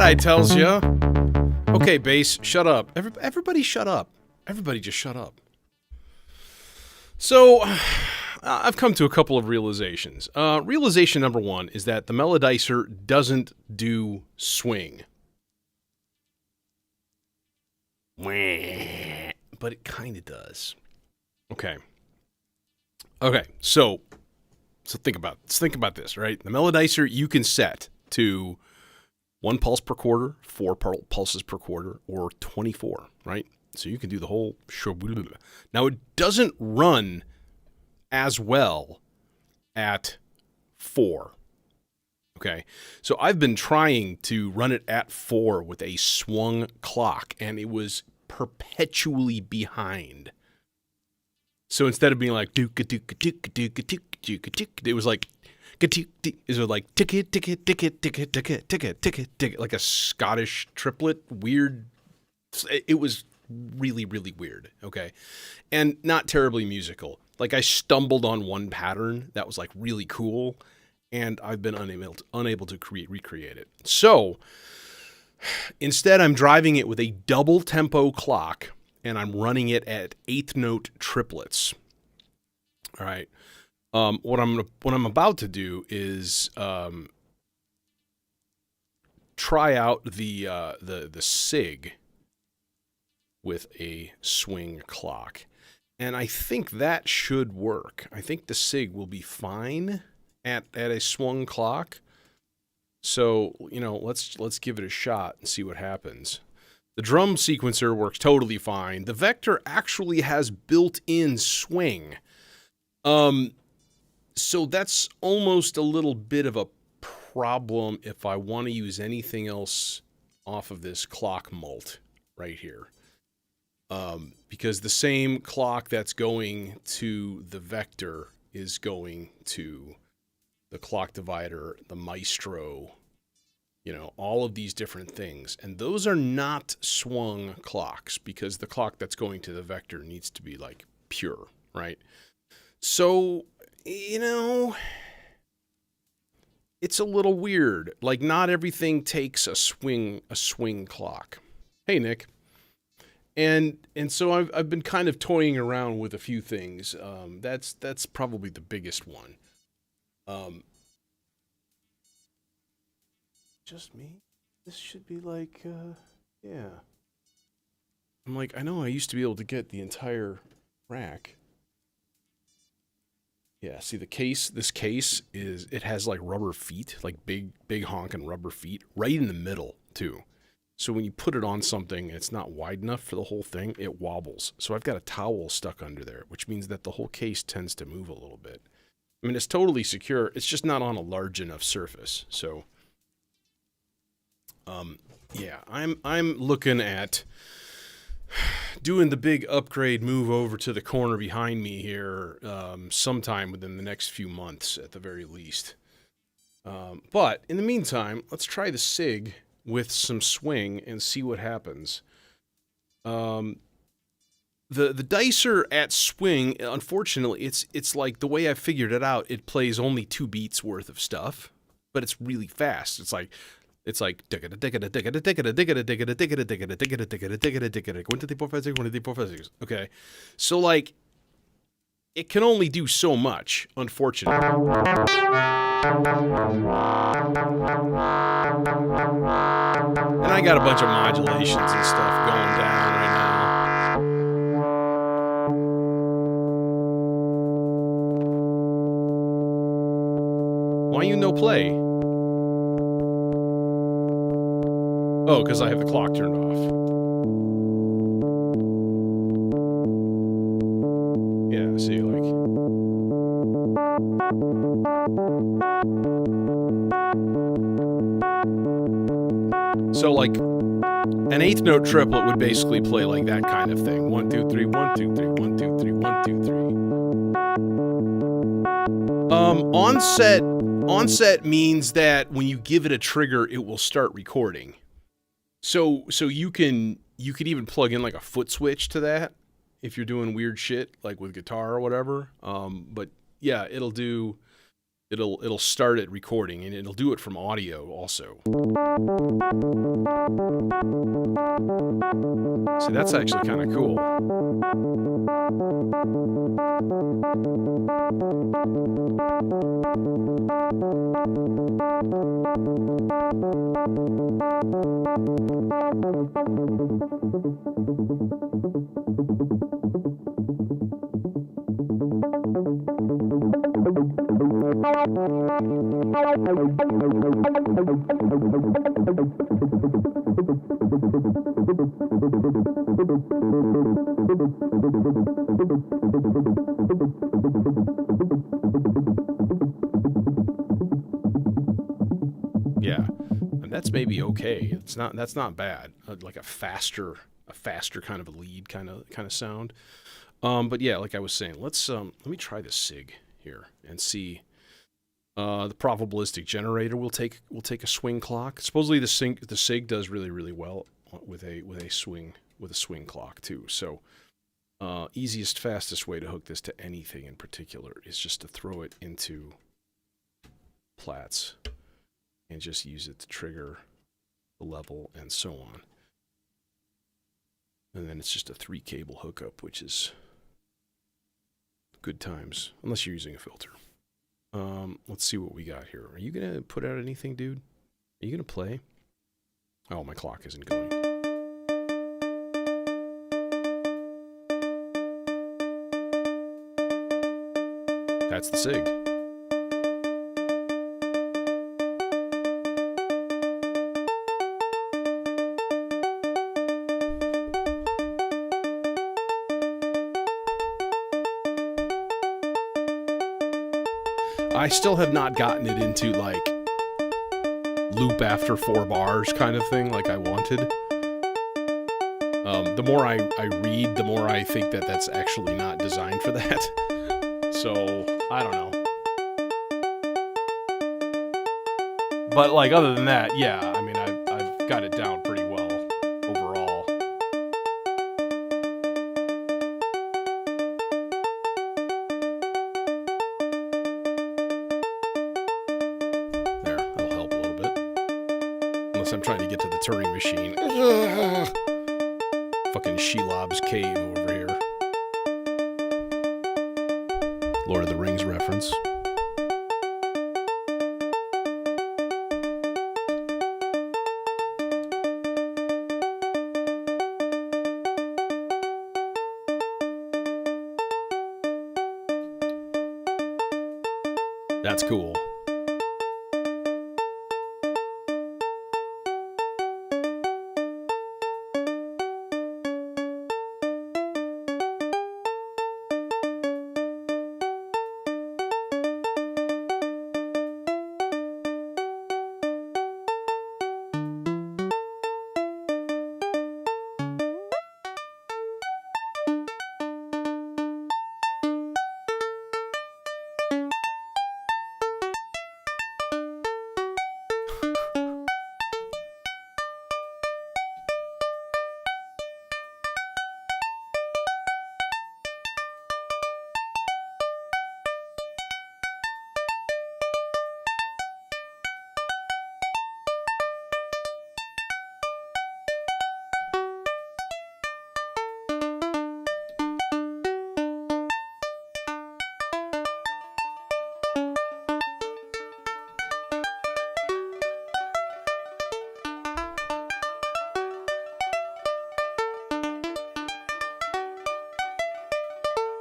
I tells ya. Okay, bass, shut up. Everybody shut up. Everybody just shut up. So, I've come to a couple of realizations. Realization number one is that the melodizer doesn't do swing. But it kind of does. Okay, so think about this, right? The melodizer you can set to 1 pulse per quarter, 4 pulses per quarter, or 24, right? So you can do the whole... Now, it doesn't run as well at 4. Okay, so I've been trying to run it at 4 with a swung clock, and it was perpetually behind. So instead of being like it was like ticket, like a Scottish triplet. Weird. It was really, really weird. Okay, and not terribly musical. Like I stumbled on one pattern that was like really cool, and I've been unable to recreate it. So instead, I'm driving it with a double tempo clock, and I'm running it at 8th note triplets. All right. What I'm about to do is try out the SIG with a swing clock, and I think that should work. I think the SIG will be fine at a swung clock. So, let's give it a shot and see what happens. The drum sequencer works totally fine. The Vector actually has built-in swing. So that's almost a little bit of a problem if I want to use anything else off of this clock mult right here. Because the same clock that's going to the Vector is going to the clock divider, the Maestro, all of these different things. And those are not swung clocks because the clock that's going to the Vector needs to be like pure, right? So, it's a little weird. Like not everything takes a swing clock. Hey, Nick. And so I've been kind of toying around with a few things. That's probably the biggest one. Just me? This should be like, yeah. I'm like, I know I used to be able to get the entire rack. Yeah, see this case it has like rubber feet, like big honking rubber feet, right in the middle too. So when you put it on something, it's not wide enough for the whole thing, it wobbles. So I've got a towel stuck under there, which means that the whole case tends to move a little bit. I mean, it's totally secure. It's just not on a large enough surface. So, yeah, I'm looking at doing the big upgrade move over to the corner behind me here sometime within the next few months at the very least. But in the meantime, let's try the SIG with some swing and see what happens. The dicer at swing, unfortunately, it's like the way I figured it out, it plays only 2 beats worth of stuff, but it's really fast. It's like 1, 2, 3, 4, 5, 6, 1, 2, 3, 4, 5, 6. Okay. So like it can only do so much, unfortunately. And I got a bunch of modulations and stuff going down right now. Why you no play? Oh, because I have the clock turned off. Yeah, see, like... So, like, an 8th note triplet would basically play like that kind of thing. 1, 2, 3, 1, 2, 3, 1, 2, 3, 1, 2, 3. Onset means that when you give it a trigger, it will start recording. So you could even plug in like a foot switch to that if you're doing weird shit like with guitar or whatever. But yeah, it'll do it'll start it recording, and it'll do it from audio also. So that's actually kind of cool. Yeah, and that's maybe okay. That's not bad. Like a faster kind of a lead kind of sound. But yeah, like I was saying, let me try the SIG here and see. The probabilistic generator will take a swing clock. Supposedly the SIG does really well with a swing clock too. So easiest, fastest way to hook this to anything in particular is just to throw it into Platts and just use it to trigger the level and so on. And then it's just a 3-cable hookup, which is good times, unless you're using a filter. Let's see what we got here. Are you going to put out anything, dude? Are you going to play? Oh, my clock isn't going. That's the SIG. I still have not gotten it into like loop after 4 bars kind of thing like I wanted. The more I read, the more I think that that's actually not designed for that. So, I don't know. But like other than that, yeah, I mean I've got it down pretty well overall. There, that'll help a little bit. Unless I'm trying to get to the Turing machine. Fucking Shelob's cave over here. Lord of the Rings reference. That's cool.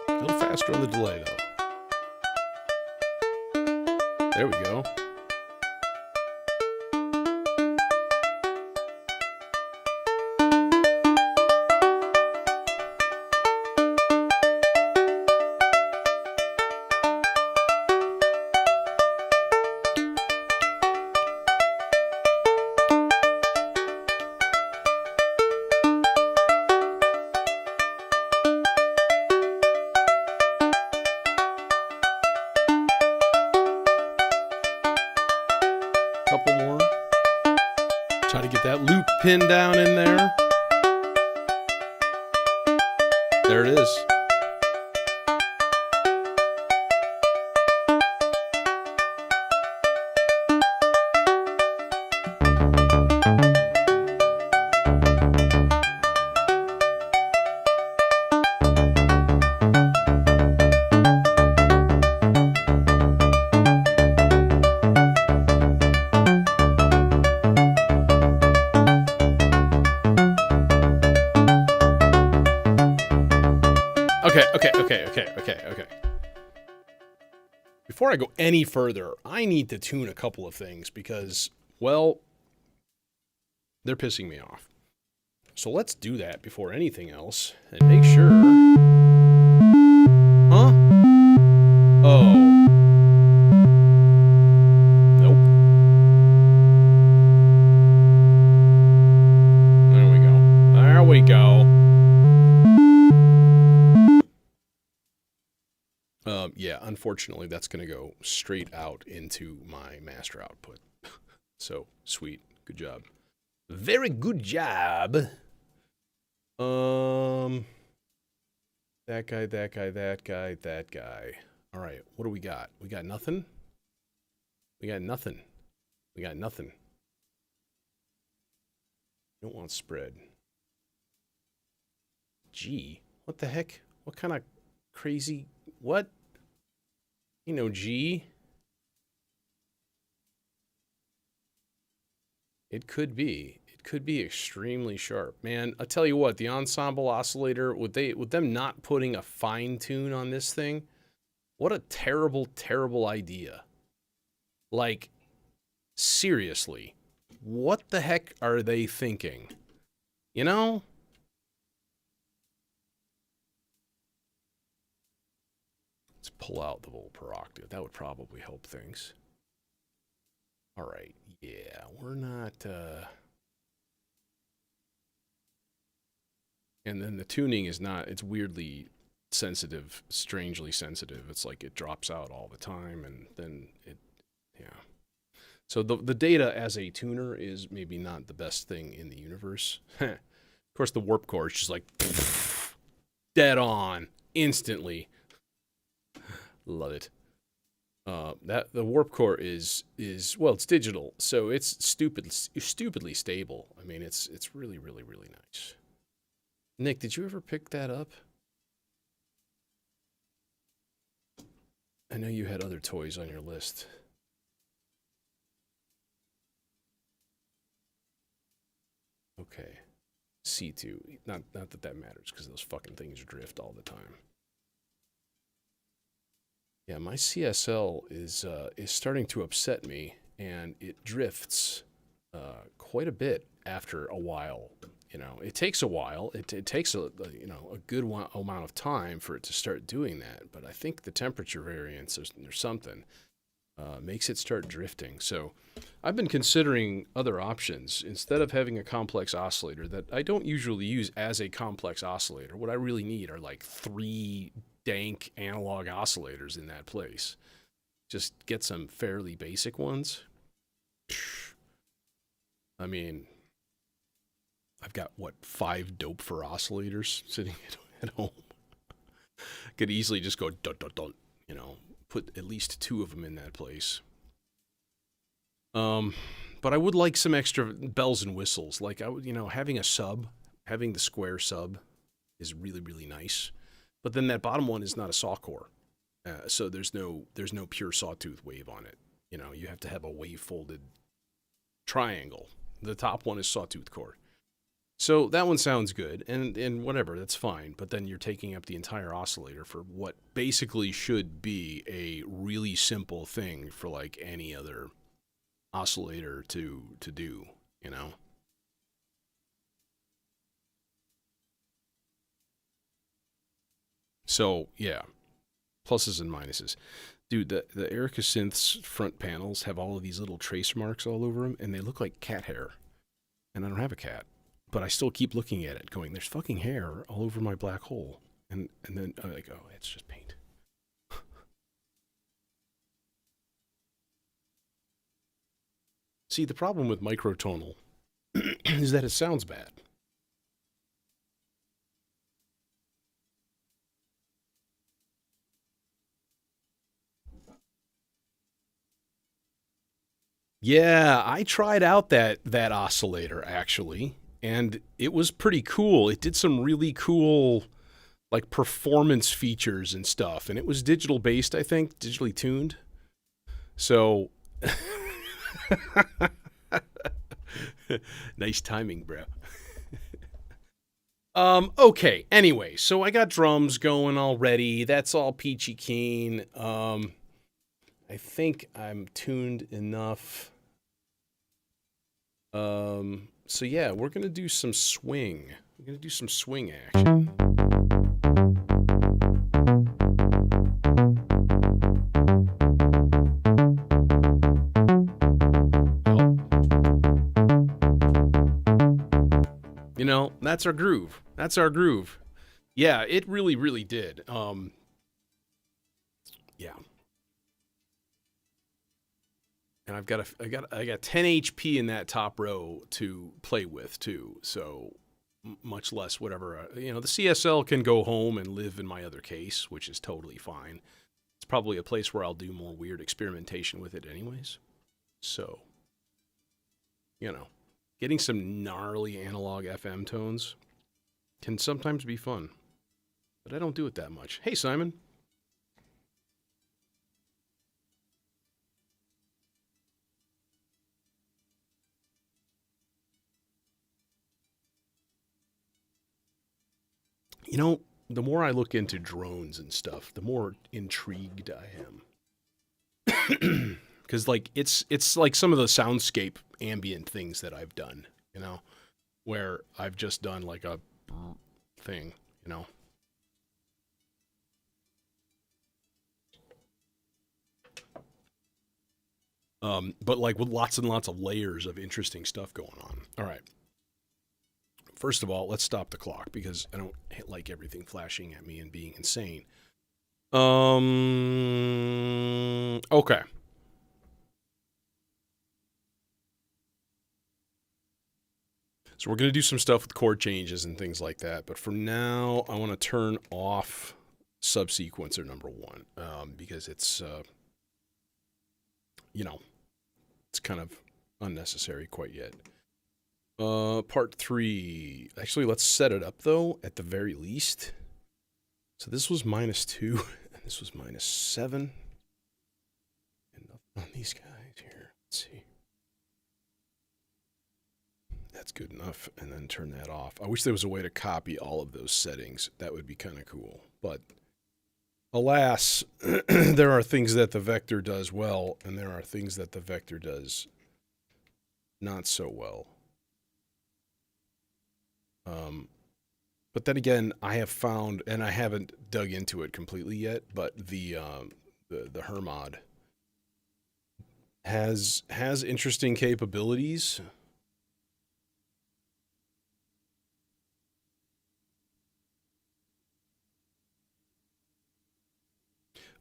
A little faster on the delay, though. There we go. Couple more. Try to get that loop pin down in there. There it is. Okay. Before I go any further, I need to tune a couple of things because, well, they're pissing me off. So let's do that before anything else and make sure. Huh? Oh. Nope. There we go. There we go. Yeah, unfortunately, that's going to go straight out into my master output. So, sweet. Good job. Very good job. That guy. All right, what do we got? We got nothing? We got nothing. Don't want spread. G? What the heck? What kind of crazy... What? You know, G? It could be. It could be extremely sharp. Man, I'll tell you what, the ensemble oscillator, with them not putting a fine tune on this thing, what a terrible, terrible idea. Like, seriously, what the heck are they thinking? You know? Let's pull out the volt per octave. That would probably help things. All right. Yeah, we're not... And then the tuning is not... It's weirdly sensitive, strangely sensitive. It's like it drops out all the time, and then it... Yeah. So the data as a tuner is maybe not the best thing in the universe. Of course, the warp core is just like... dead on. Instantly. Love it. That the warp core is well, it's digital, so it's stupidly stable. I mean, it's really nice. Nick, did you ever pick that up? I know you had other toys on your list. Okay, C2. Not that matters because those fucking things drift all the time. Yeah, my CSL is starting to upset me, and it drifts quite a bit after a while. You know, it takes a while. It takes a good amount of time for it to start doing that. But I think the temperature variance or something makes it start drifting. So I've been considering other options instead of having a complex oscillator that I don't usually use as a complex oscillator. What I really need are like 3 dank analog oscillators in that place. Just get some fairly basic ones. I mean, I've got, what, 5 dope for oscillators sitting at home. Could easily just go dun dun dun, you know, put at least 2 of them in that place. But I would like some extra bells and whistles. Like, having a sub, having the square sub is really nice. But then that bottom one is not a saw core, so there's no pure sawtooth wave on it. You know, you have to have a wave folded triangle. The top one is sawtooth core, so that one sounds good, and whatever, that's fine. But then you're taking up the entire oscillator for what basically should be a really simple thing for like any other oscillator to do. You know. So, yeah, pluses and minuses. Dude, the Erica Synth's front panels have all of these little trace marks all over them, and they look like cat hair. And I don't have a cat, but I still keep looking at it going, there's fucking hair all over my black hole. And then I'm like, oh, it's just paint. See, the problem with microtonal is that it sounds bad. Yeah, I tried out that oscillator actually, and it was pretty cool. It did some really cool like performance features and stuff, and it was digital based, I think, digitally tuned. So nice timing, bro. Okay, anyway, so I got drums going already. That's all peachy keen. I think I'm tuned enough. So yeah, we're gonna do some swing. We're gonna do some swing action. You know, that's our groove. That's our groove. Yeah, it really, really did. Yeah. And I got 10 HP in that top row to play with too. So much less whatever, you know, the CSL can go home and live in my other case, which is totally fine. It's probably a place where I'll do more weird experimentation with it anyways. So, you know, getting some gnarly analog FM tones can sometimes be fun. But I don't do it that much. Hey, Simon. You know, the more I look into drones and stuff, the more intrigued I am. Because like it's like some of the soundscape ambient things that I've done, you know, where I've just done like a thing, you know. But like with lots and lots of layers of interesting stuff going on. All right. First of all, let's stop the clock because I don't like everything flashing at me and being insane. Okay. So we're going to do some stuff with chord changes and things like that. But for now, I want to turn off subsequencer number 1 because it's, you know, it's kind of unnecessary quite yet. Part 3. Actually, let's set it up, though, at the very least. So this was -2, and this was -7. And nothing on these guys here. Let's see. That's good enough, and then turn that off. I wish there was a way to copy all of those settings. That would be kind of cool. But alas, there are things that the Vector does well, and there are things that the Vector does not so well. But then again, I have found, and I haven't dug into it completely yet, but the Hermod has interesting capabilities.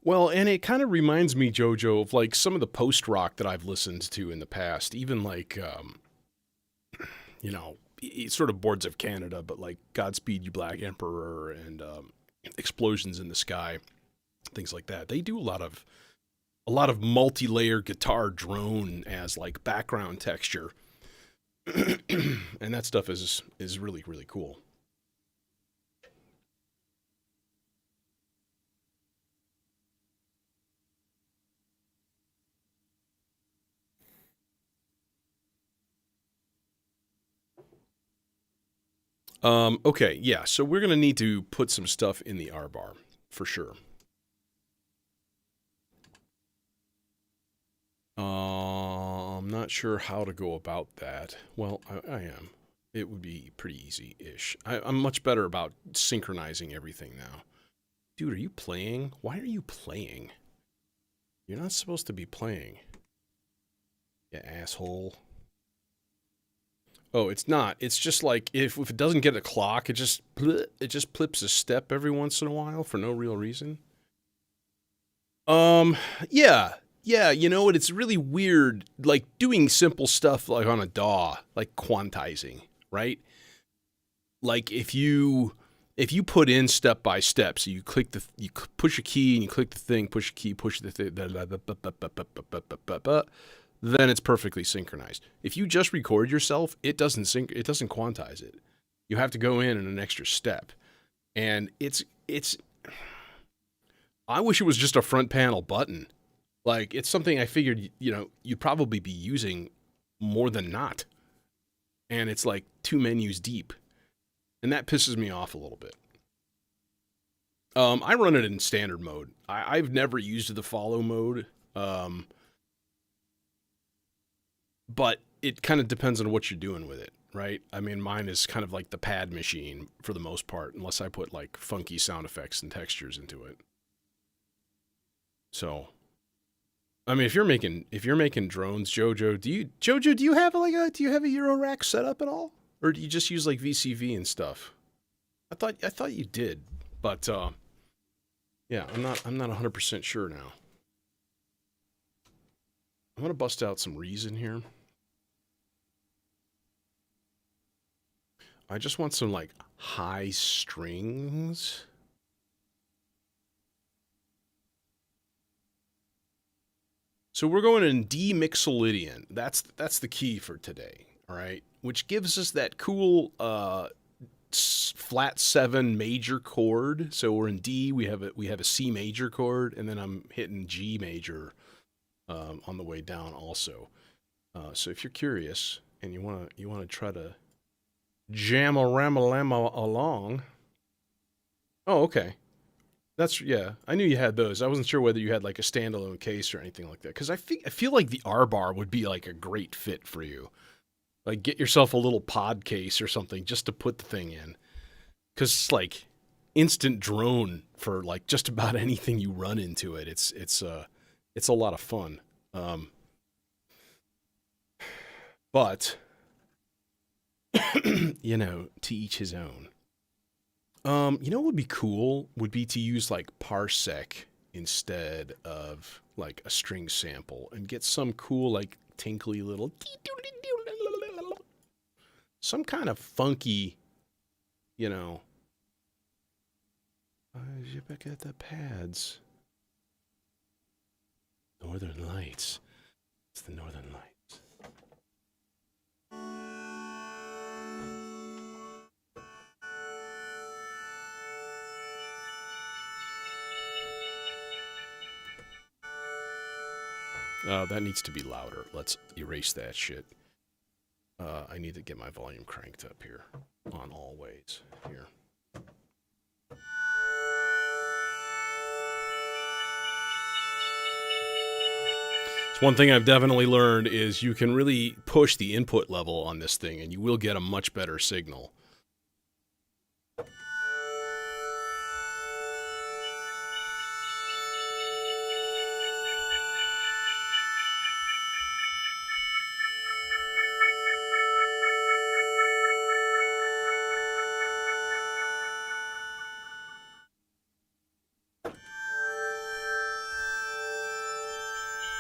Well, and it kind of reminds me, Jojo, of like some of the post rock that I've listened to in the past, even like, you know, sort of Boards of Canada, but like Godspeed You Black Emperor and Explosions in the Sky, things like that. They do a lot of multi-layer guitar drone as like background texture, and that stuff is really, really cool. Okay, yeah, so we're going to need to put some stuff in the R bar, for sure. I'm not sure how to go about that. Well, I am. It would be pretty easy-ish. I'm much better about synchronizing everything now. Dude, are you playing? Why are you playing? You're not supposed to be playing. You asshole. Oh, it's not. It's just like if it doesn't get a clock, it just plips a step every once in a while for no real reason. Yeah. Yeah, you know what? It's really weird, like doing simple stuff like on a DAW, like quantizing, right? Like if you put in step by step, so you push a key and you click the thing, push a key, push the thing, then it's perfectly synchronized. If you just record yourself, it doesn't quantize it. You have to go in an extra step, and it's. I wish it was just a front panel button. Like, it's something I figured, you know, you'd probably be using more than not. And it's like 2 menus deep. And that pisses me off a little bit. I run it in standard mode. I've never used the follow mode, but it kind of depends on what you're doing with it, right? I mean, mine is kind of like the pad machine for the most part, unless I put like funky sound effects and textures into it. So, I mean, if you're making drones, Jojo, do you have a Eurorack setup at all, or do you just use like VCV and stuff? I thought you did, but yeah, I'm not 100% sure now. I'm gonna bust out some reason here. I just want some like high strings. So we're going in D Mixolydian. That's the key for today, all right? Which gives us that cool flat 7 major chord. So we're in D, we have a C major chord, and then I'm hitting G major on the way down also. So if you're curious and you wanna try to jam-a-ram-a-lam along. Oh, okay. Yeah, I knew you had those. I wasn't sure whether you had like a standalone case or anything like that. Because I feel like the R bar would be like a great fit for you. Like get yourself a little pod case or something just to put the thing in. Because it's like instant drone for like just about anything you run into it. It's a lot of fun. But you know, to each his own. You know what would be cool would be to use like parsec instead of like a string sample and get some cool like tinkly little some kind of funky, you know. You back at the pads. Northern Lights. It's the Northern Lights. That needs to be louder. Let's erase that shit. I need to get my volume cranked up here on all ways here. So one thing I've definitely learned is you can really push the input level on this thing and you will get a much better signal.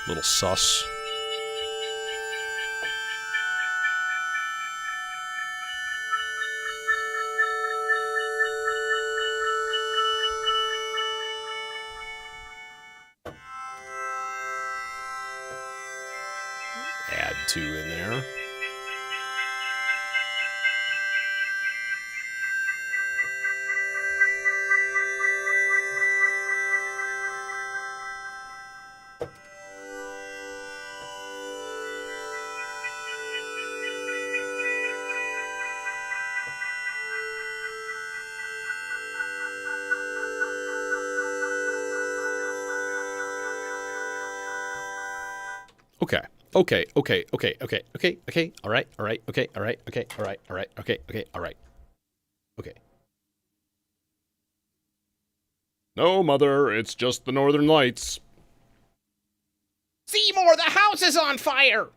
Little sus. Add 2 in there. Okay. Okay. All right. Okay. No, Mother, it's just the Northern Lights. Seymour, the house is on fire!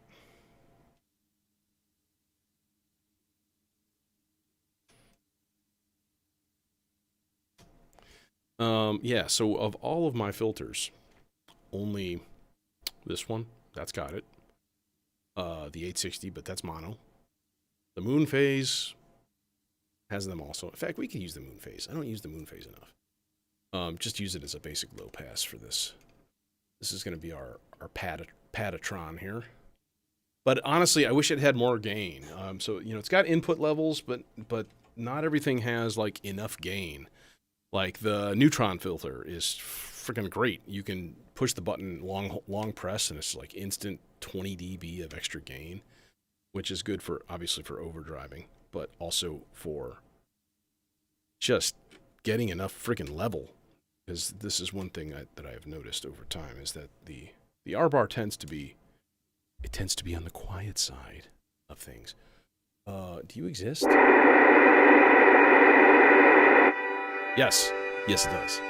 Yeah, so of all of my filters, only this one, that's got it. The 860, but that's mono. The moon phase has them also. In fact, we can use the moon phase. I don't use the moon phase enough. Just use it as a basic low pass for this. This is going to be our Padatron here. But honestly, I wish it had more gain. So, you know, it's got input levels, but not everything has, like, enough gain. Like, the neutron filter is freaking great. You can push the button long press, and it's, like, instant 20 dB of extra gain, which is good for, obviously, for overdriving, but also for just getting enough freaking level. Because this is one thing that I have noticed over time, is that the R bar tends to be on the quiet side of things. Do you exist? Yes. Yes, it does.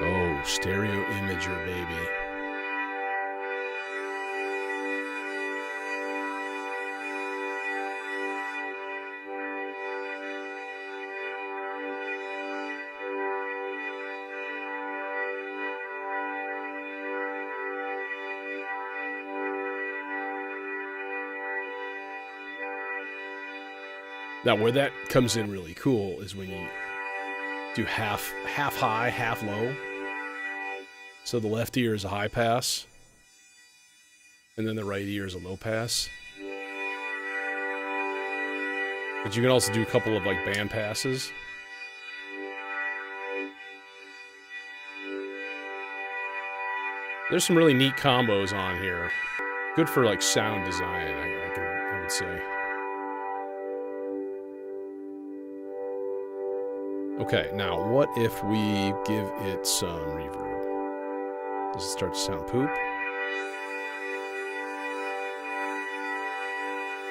Oh, stereo imager, baby. Now, where that comes in really cool is when you do half high, half low. So the left ear is a high pass, and then the right ear is a low pass. But you can also do a couple of like band passes. There's some really neat combos on here. Good for like sound design, I would say. Okay, now what if we give it some reverb? Does it start to sound poop?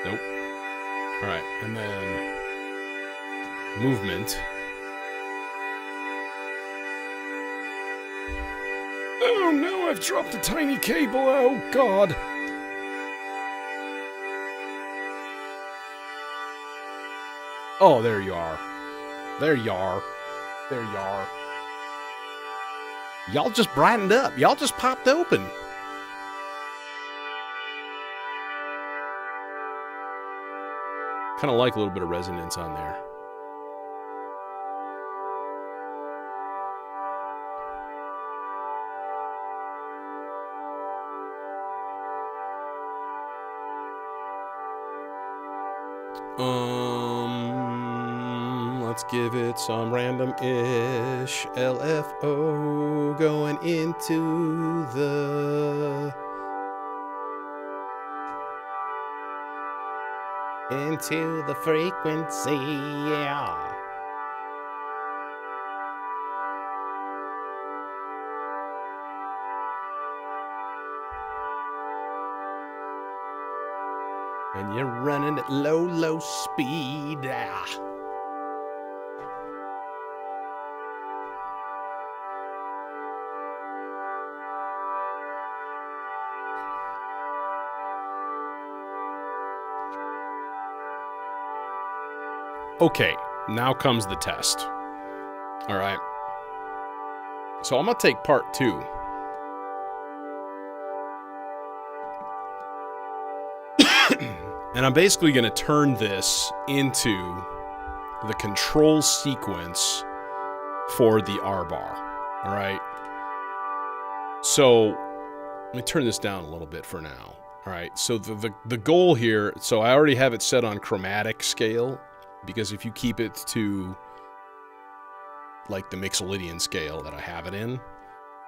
Nope. Alright, and then movement. Oh no, I've dropped a tiny cable, oh god! Oh, there you are. There you are. There you are. Y'all just brightened up. Y'all just popped open. Kind of like a little bit of resonance on there. Let's give it some random-ish LFO going into the frequency, yeah. And you're running at low speed. Okay, now comes the test. All right. So I'm going to take part 2. And I'm basically going to turn this into the control sequence for the R bar. All right. So let me turn this down a little bit for now. All right. So the goal here, so I already have it set on chromatic scale, because if you keep it to like the Mixolydian scale that I have it in,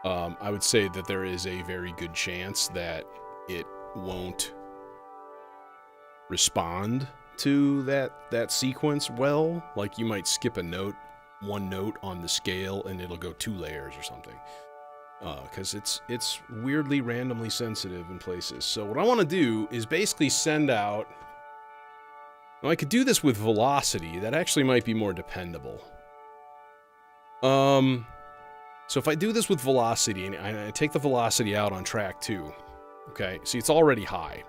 I would say that there is a very good chance that it won't respond to that sequence well. Like you might skip one note on the scale and it'll go 2 layers or something, because it's weirdly randomly sensitive in places. So what I want to do is basically send out, now I could do this with velocity. That actually might be more dependable. So if I do this with velocity and I take the velocity out on track 2, okay, see, it's already high.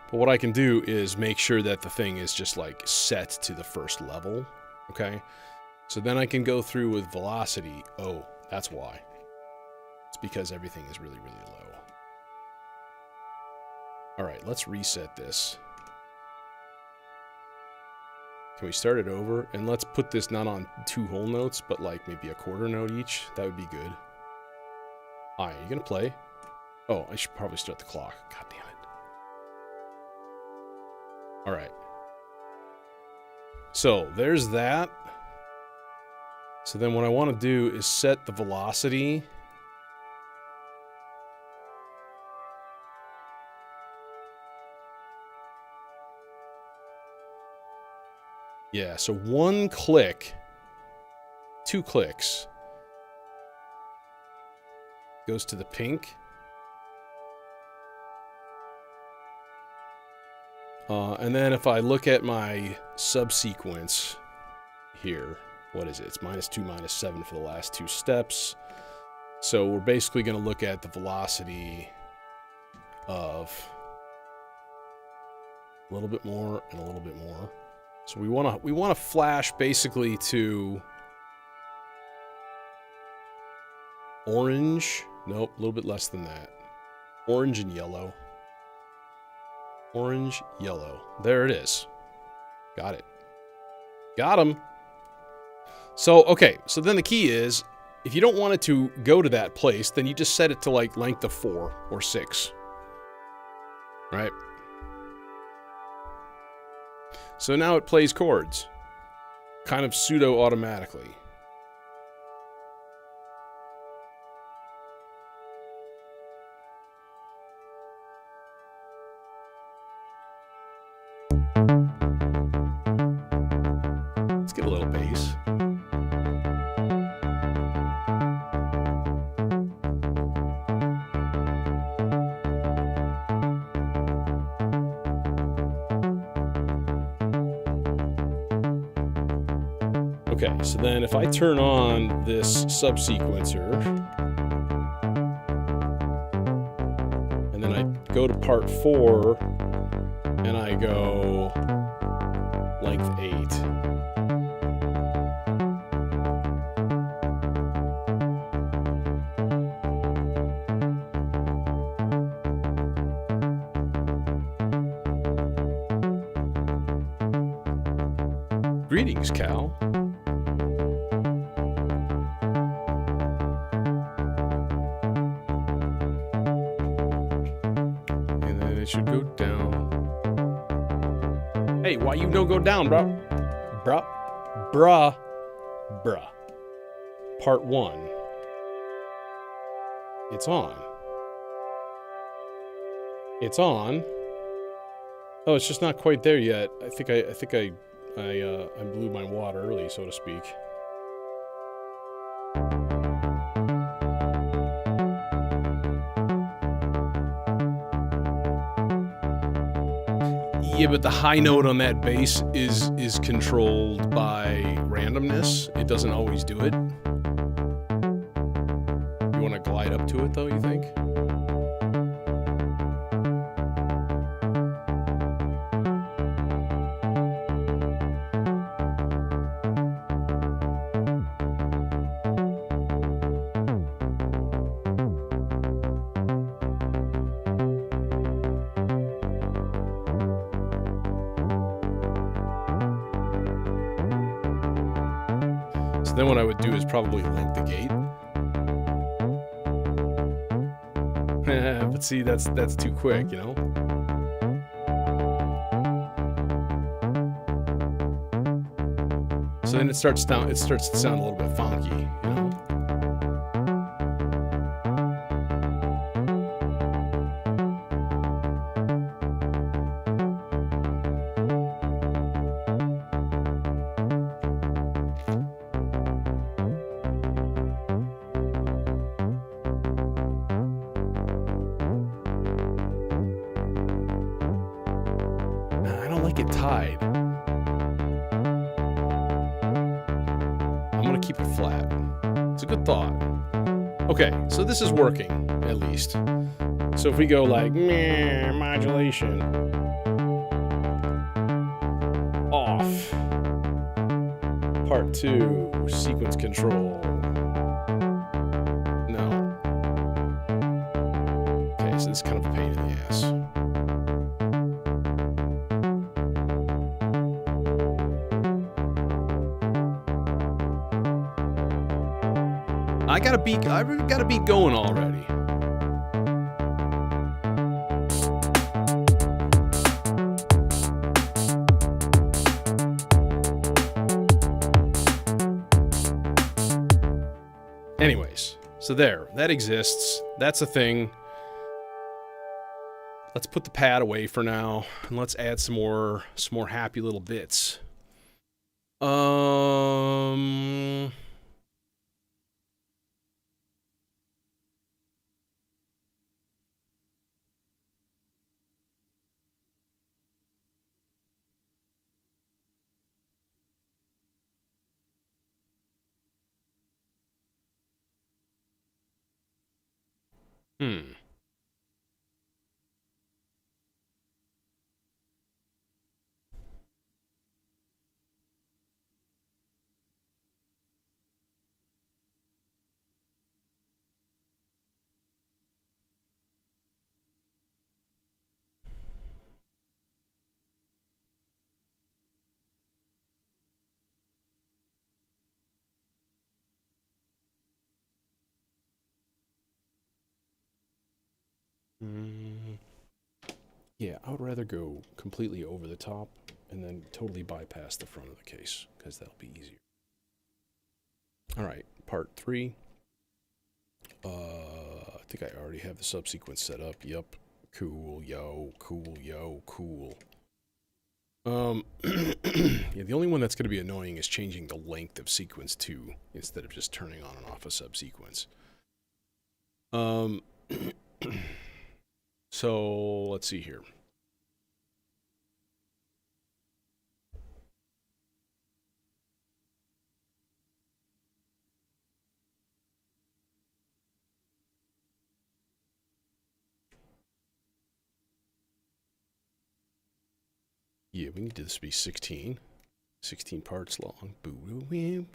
But what I can do is make sure that the thing is just like set to the first level, okay? So then I can go through with velocity. Oh, that's why. It's because everything is really, really low. All right, let's reset this. Can we start it over? And let's put this not on 2 whole notes, but like maybe a quarter note each. That would be good. All right, you gonna play? Oh, I should probably start the clock. God damn it. All right. So there's that. So then what I want to do is set the velocity. Yeah, so 1 click, 2 clicks goes to the pink. And then if I look at my subsequence here, what is it? It's -2, -7 for the last 2 steps. So we're basically going to look at the velocity of a little bit more and a little bit more. So we want to flash basically to orange. Nope, a little bit less than that. Orange and yellow. Orange, yellow. There it is. Got it. Got him. So, okay. So then the key is, if you don't want it to go to that place, then you just set it to like length of 4 or 6. Right? So now it plays chords. Kind of pseudo-automatically. Let's get a little bass. Okay, so then if I turn on this subsequencer, and then I go to part 4, and I go length 8. Greetings, Cal. And then it should go down. Hey, why you don't go down, bro? Bruh. Part 1. It's on. It's on. Oh, it's just not quite there yet. I think I blew my wad early, so to speak. Yeah, but the high note on that bass is controlled by randomness. It doesn't always do it. You want to glide up to it, though, you think? So then what I would do is probably link the gate. But see, that's too quick, you know? So then it starts to sound a little bit funky, you know? It tied. I'm gonna keep it flat. It's a good thought. Okay, so this is working, at least. So if we go like meh, modulation off, part 2, sequence control. No. Okay, so this is kind of a pain in the ass. I gotta be going already. So there, that exists. That's a thing. Let's put the pad away for now, and let's add some more happy little bits. Yeah, I would rather go completely over the top and then totally bypass the front of the case, because that'll be easier. All right, part 3. I think I already have the subsequence set up. Yup. Cool, yo, cool, yo, cool. Yeah, the only one that's going to be annoying is changing the length of sequence 2 instead of just turning on and off a subsequence. So let's see here. Yeah, we need this to be 16 parts long. Boo-woo-woo.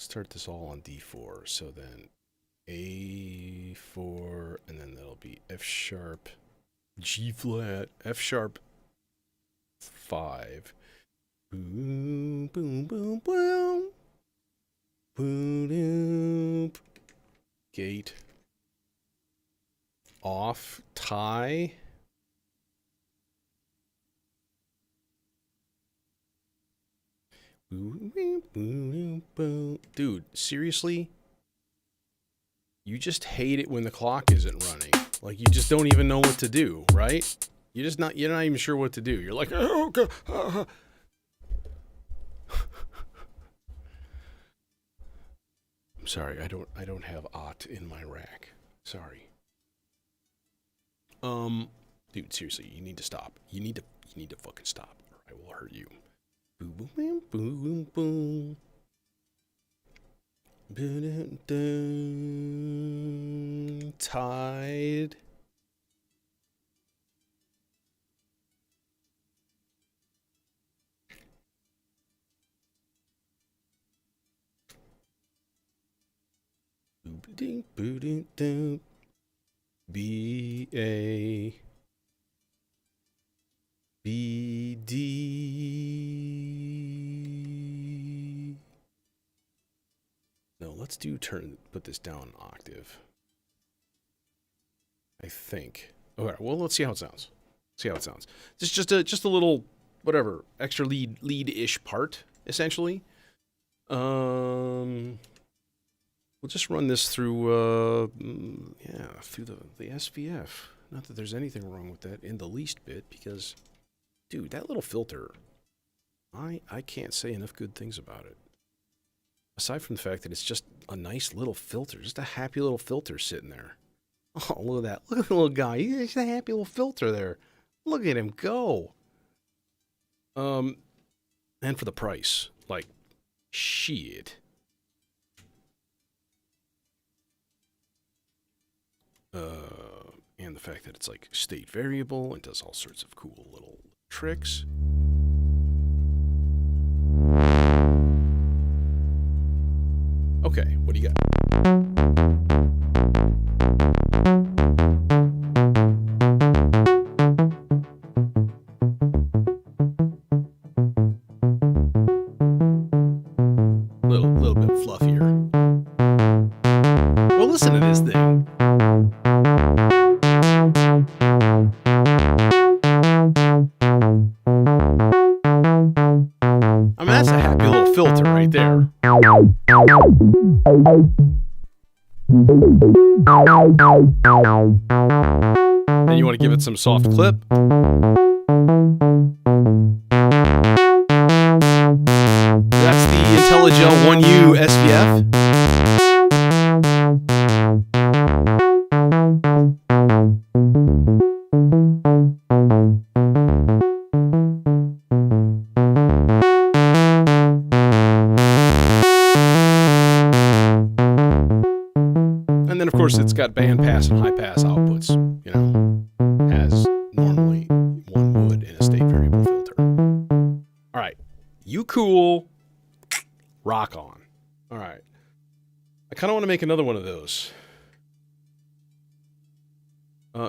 Start this all on D4, so then A4, and then that'll be F sharp, G flat, F sharp 5. Boom, boom, boom, boom. Boom, gate. Off, tie. Dude, seriously? You just hate it when the clock isn't running. Like, you just don't even know what to do, right? You're not even sure what to do. You're like, oh God. I'm sorry, I don't have aught in my rack. Sorry. Dude, seriously, you need to stop. You need to fucking stop, or I will hurt you. Boom, boom, boom, boom, boom. Tide. Boom, boom, boom. B-A. B-D. No, let's put this down an octave. I think. Okay, well, let's see how it sounds. Just a little, whatever, extra lead-ish part, essentially. We'll just run this through, through the SVF. Not that there's anything wrong with that in the least bit, because, dude, that little filter, I can't say enough good things about it. Aside from the fact that it's just a nice little filter, just a happy little filter sitting there. Oh, look at that. Look at the little guy. He's just a happy little filter there. Look at him go. And for the price, like, shit. And the fact that it's like state variable and does all sorts of cool little tricks. Okay, what do you got? Little bit fluffier. Well, listen to this thing. Then you want to give it some soft clip. That's the IntelliGel 1U SVF. And then, of course, it's got band pass and high pass outputs, you know, as normally one would in a state variable filter. All right. You cool. Rock on. All right. I kind of want to make another one of those.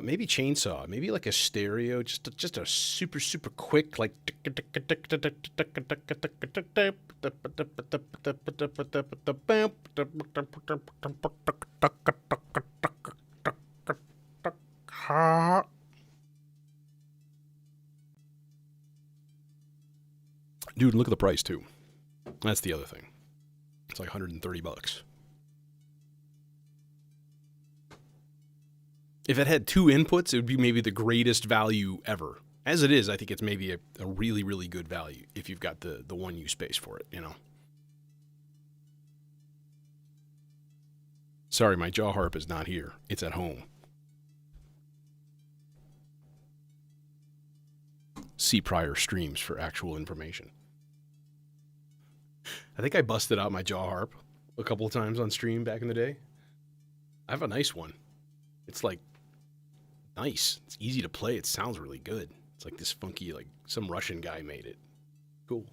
Maybe chainsaw. Maybe like a stereo. Just a super, super quick, like... Dude, look at the price, too. That's the other thing. It's like $130. If it had two inputs, it would be maybe the greatest value ever. As it is, I think it's maybe a really, really good value if you've got the 1U space for it, you know. Sorry, my jaw harp is not here. It's at home. See prior streams for actual information. I think I busted out my jaw harp a couple of times on stream back in the day. I have a nice one. It's like nice. It's easy to play. It sounds really good. It's like this funky, like some Russian guy made it. Cool.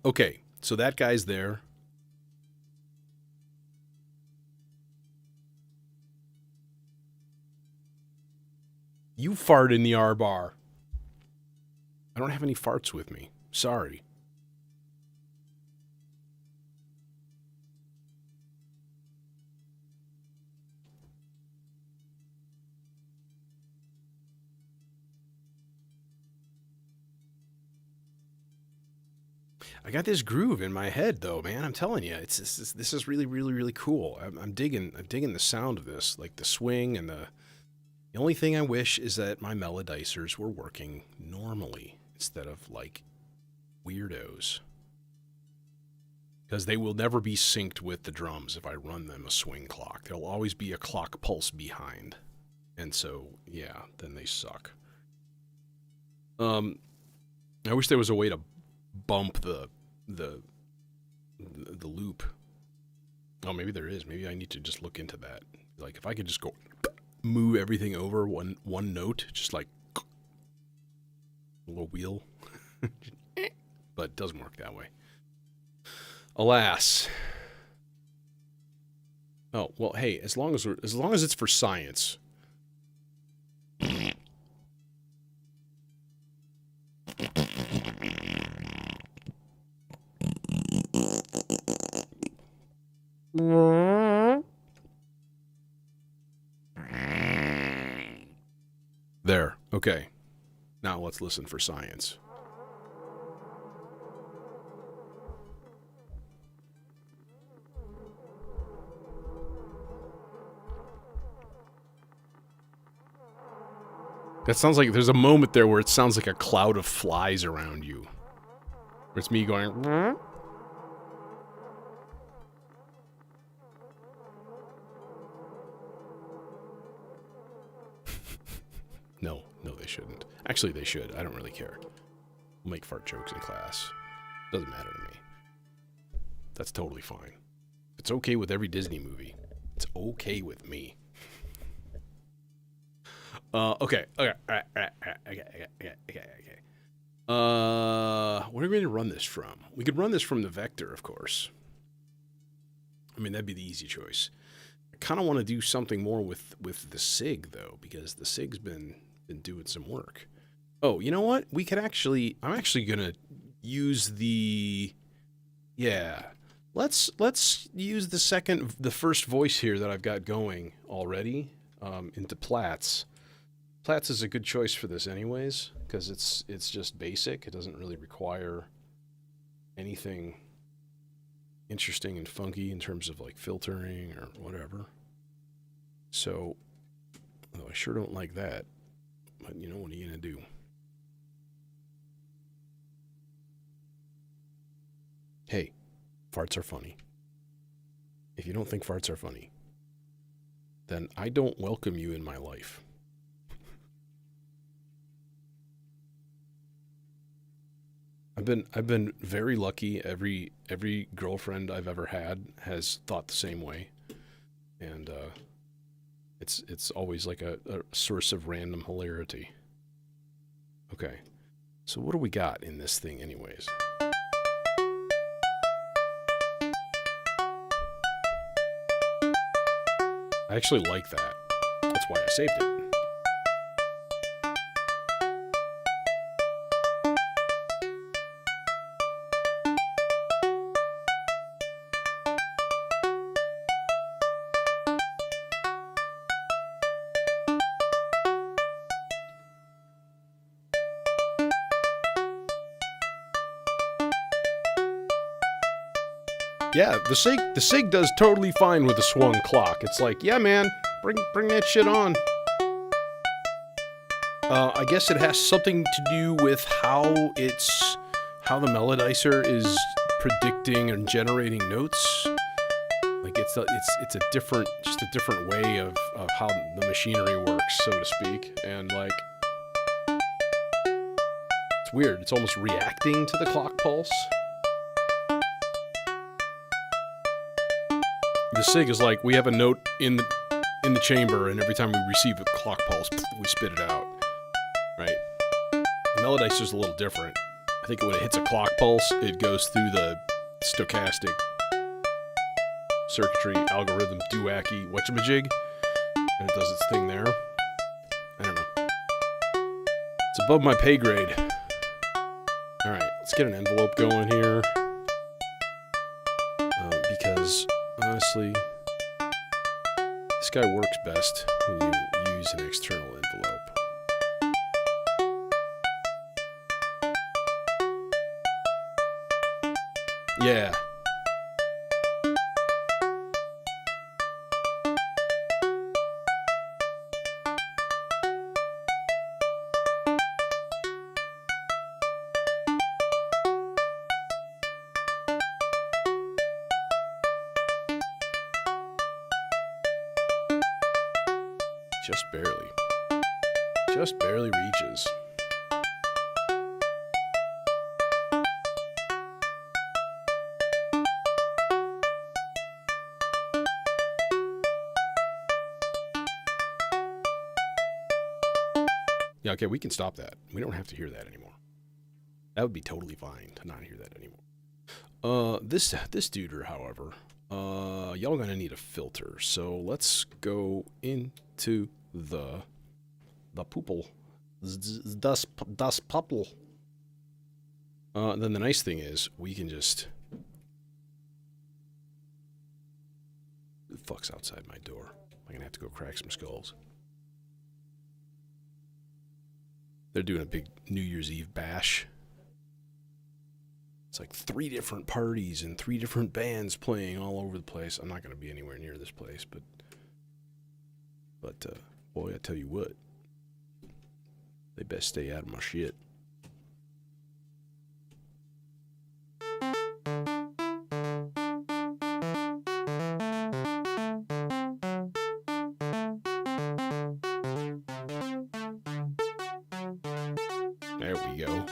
Okay. So that guy's there. You fart in the R bar. I don't have any farts with me. Sorry. I got this groove in my head, though, man. I'm telling you, this is really, really, really cool. I'm digging the sound of this, like the swing and the only thing I wish is that my melodicers were working normally instead of like weirdos, because they will never be synced with the drums if I run them a swing clock. There'll always be a clock pulse behind, and so yeah, then they suck. I wish there was a way to bump the loop. Oh, maybe there is. Maybe I need to just look into that. Like if I could just go move everything over one note, just like a little wheel. But it doesn't work that way. Alas. Oh, well, hey, as long as it's for science. There. Okay. Now let's listen for science. That sounds like there's a moment there where it sounds like a cloud of flies around you. Where it's me going... No, they shouldn't. Actually, they should. I don't really care. We'll make fart jokes in class. Doesn't matter to me. That's totally fine. It's okay with every Disney movie. It's okay with me. Okay. Where are we going to run this from? We could run this from the vector, of course. I mean, that'd be the easy choice. I kind of want to do something more with the SIG, though, because the SIG's been doing some work. Oh, you know what? We could actually... I'm actually going to use the... Yeah. Let's use the first voice here that I've got going already into Platts. Platts is a good choice for this anyways, because it's just basic. It doesn't really require anything interesting and funky in terms of like filtering or whatever. So, although I sure don't like that, but you know, what are you gonna do? Hey, farts are funny. If you don't think farts are funny, then I don't welcome you in my life. I've been very lucky. Every girlfriend I've ever had has thought the same way, and it's always like a source of random hilarity. Okay, so what do we got in this thing, anyways? I actually like that. That's why I saved it. Yeah, the Sig does totally fine with a swung clock. It's like, yeah, man, bring that shit on. I guess it has something to do with how the melodizer is predicting and generating notes. Like it's a different way of how the machinery works, so to speak, and like it's weird. It's almost reacting to the clock pulse. The Sig is like, we have a note in the chamber, and every time we receive a clock pulse, we spit it out. Right? The melodizer is a little different. I think when it hits a clock pulse, it goes through the stochastic circuitry algorithm doowacky whatchamajig, and it does its thing there. I don't know. It's above my pay grade. Alright, let's get an envelope going here. Because honestly, this guy works best when you use an external envelope. Yeah. Just barely reaches. Yeah, okay, we can stop that. We don't have to hear that anymore. That would be totally fine to not hear that anymore. This duder, however, y'all gonna need a filter. So let's go into the poople. Das Puppel. Then the nice thing is, we can just... Who the fuck's outside my door? I'm gonna have to go crack some skulls. They're doing a big New Year's Eve bash. It's like 3 different parties and 3 different bands playing all over the place. I'm not gonna be anywhere near this place, but boy, I tell you what. They best stay out of my shit. There we go.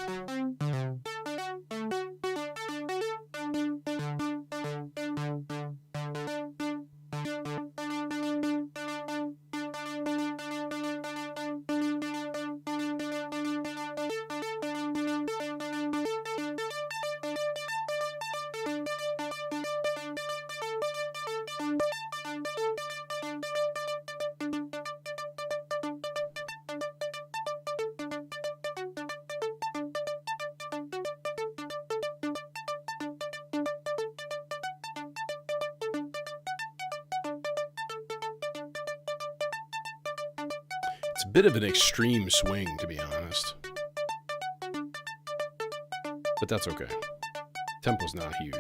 It's a bit of an extreme swing, to be honest. But that's okay. Tempo's not huge.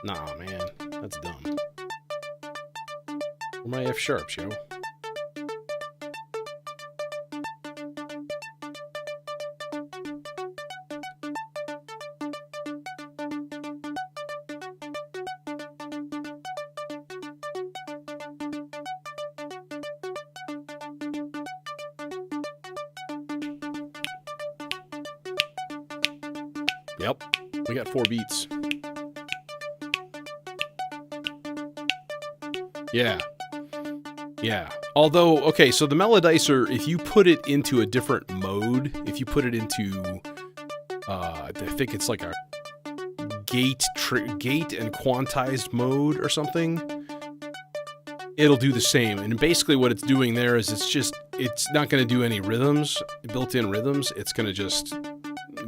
Nah, man. That's dumb. Where my F sharps, yo? Yep, we got 4 beats. Yeah. Yeah. Although, okay, so the melodizer, if you put it into a different mode, if you put it into, I think it's like a gate and quantized mode or something, it'll do the same. And basically what it's doing there is it's not going to do any rhythms, built-in rhythms. It's going to just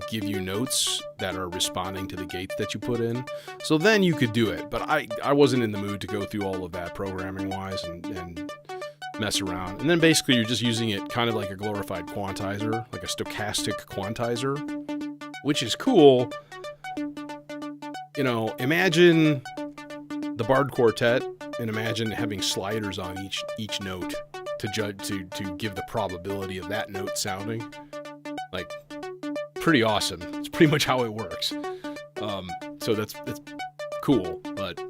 give you notes that are responding to the gate that you put in. So then you could do it. But I wasn't in the mood to go through all of that programming-wise and mess around. And then basically you're just using it kind of like a glorified quantizer, like a stochastic quantizer, which is cool. You know, imagine the Bard Quartet and imagine having sliders on each note to give the probability of that note sounding. Like, pretty awesome. It's pretty much how it works. So that's cool, but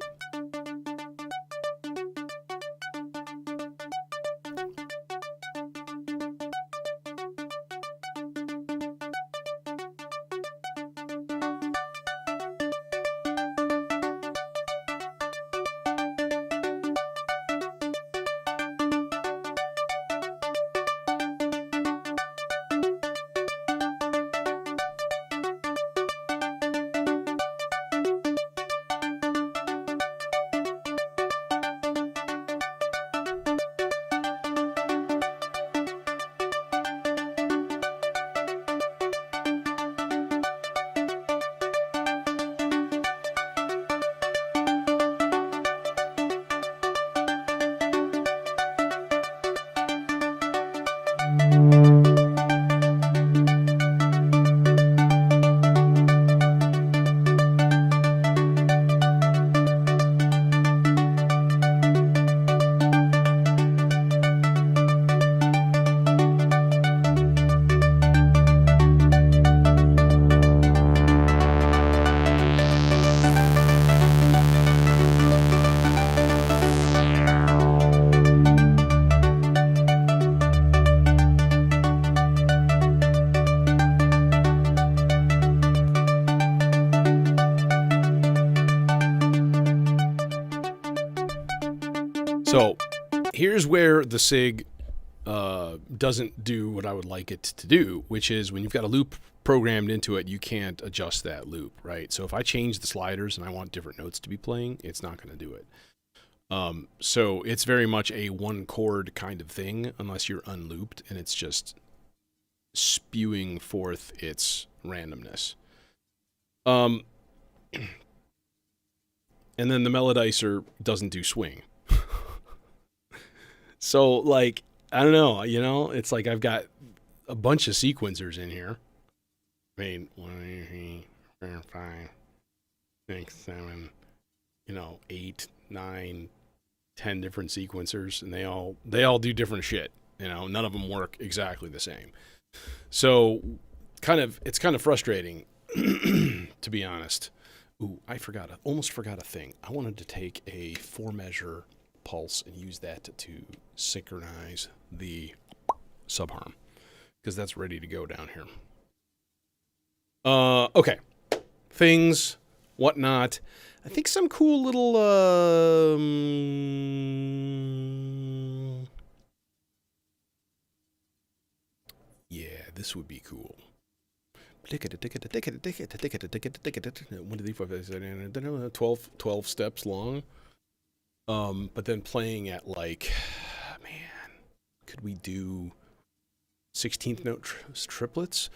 so here's where the SIG doesn't do what I would like it to do, which is when you've got a loop programmed into it, you can't adjust that loop, right? So if I change the sliders and I want different notes to be playing, it's not going to do it. So it's very much a one chord kind of thing unless you're unlooped and it's just spewing forth its randomness. And then the melodizer doesn't do swing. So, like, I don't know, you know, it's like I've got a bunch of sequencers in here. I mean, 1, 2, 3, 4, 5, 6, 7, 8, 9, 10 different sequencers, and they all do different shit. You know, none of them work exactly the same. So, it's kind of frustrating, to be honest. Ooh, almost forgot a thing. I wanted to take a 4-measure pulse and use that to synchronize the subharm, because that's ready to go down here. Okay. Things, whatnot. I think some cool little yeah, this would be cool. 1, 2, 3, 4, 5, 12 steps long. But then playing at, like, man, could we do 16th note triplets.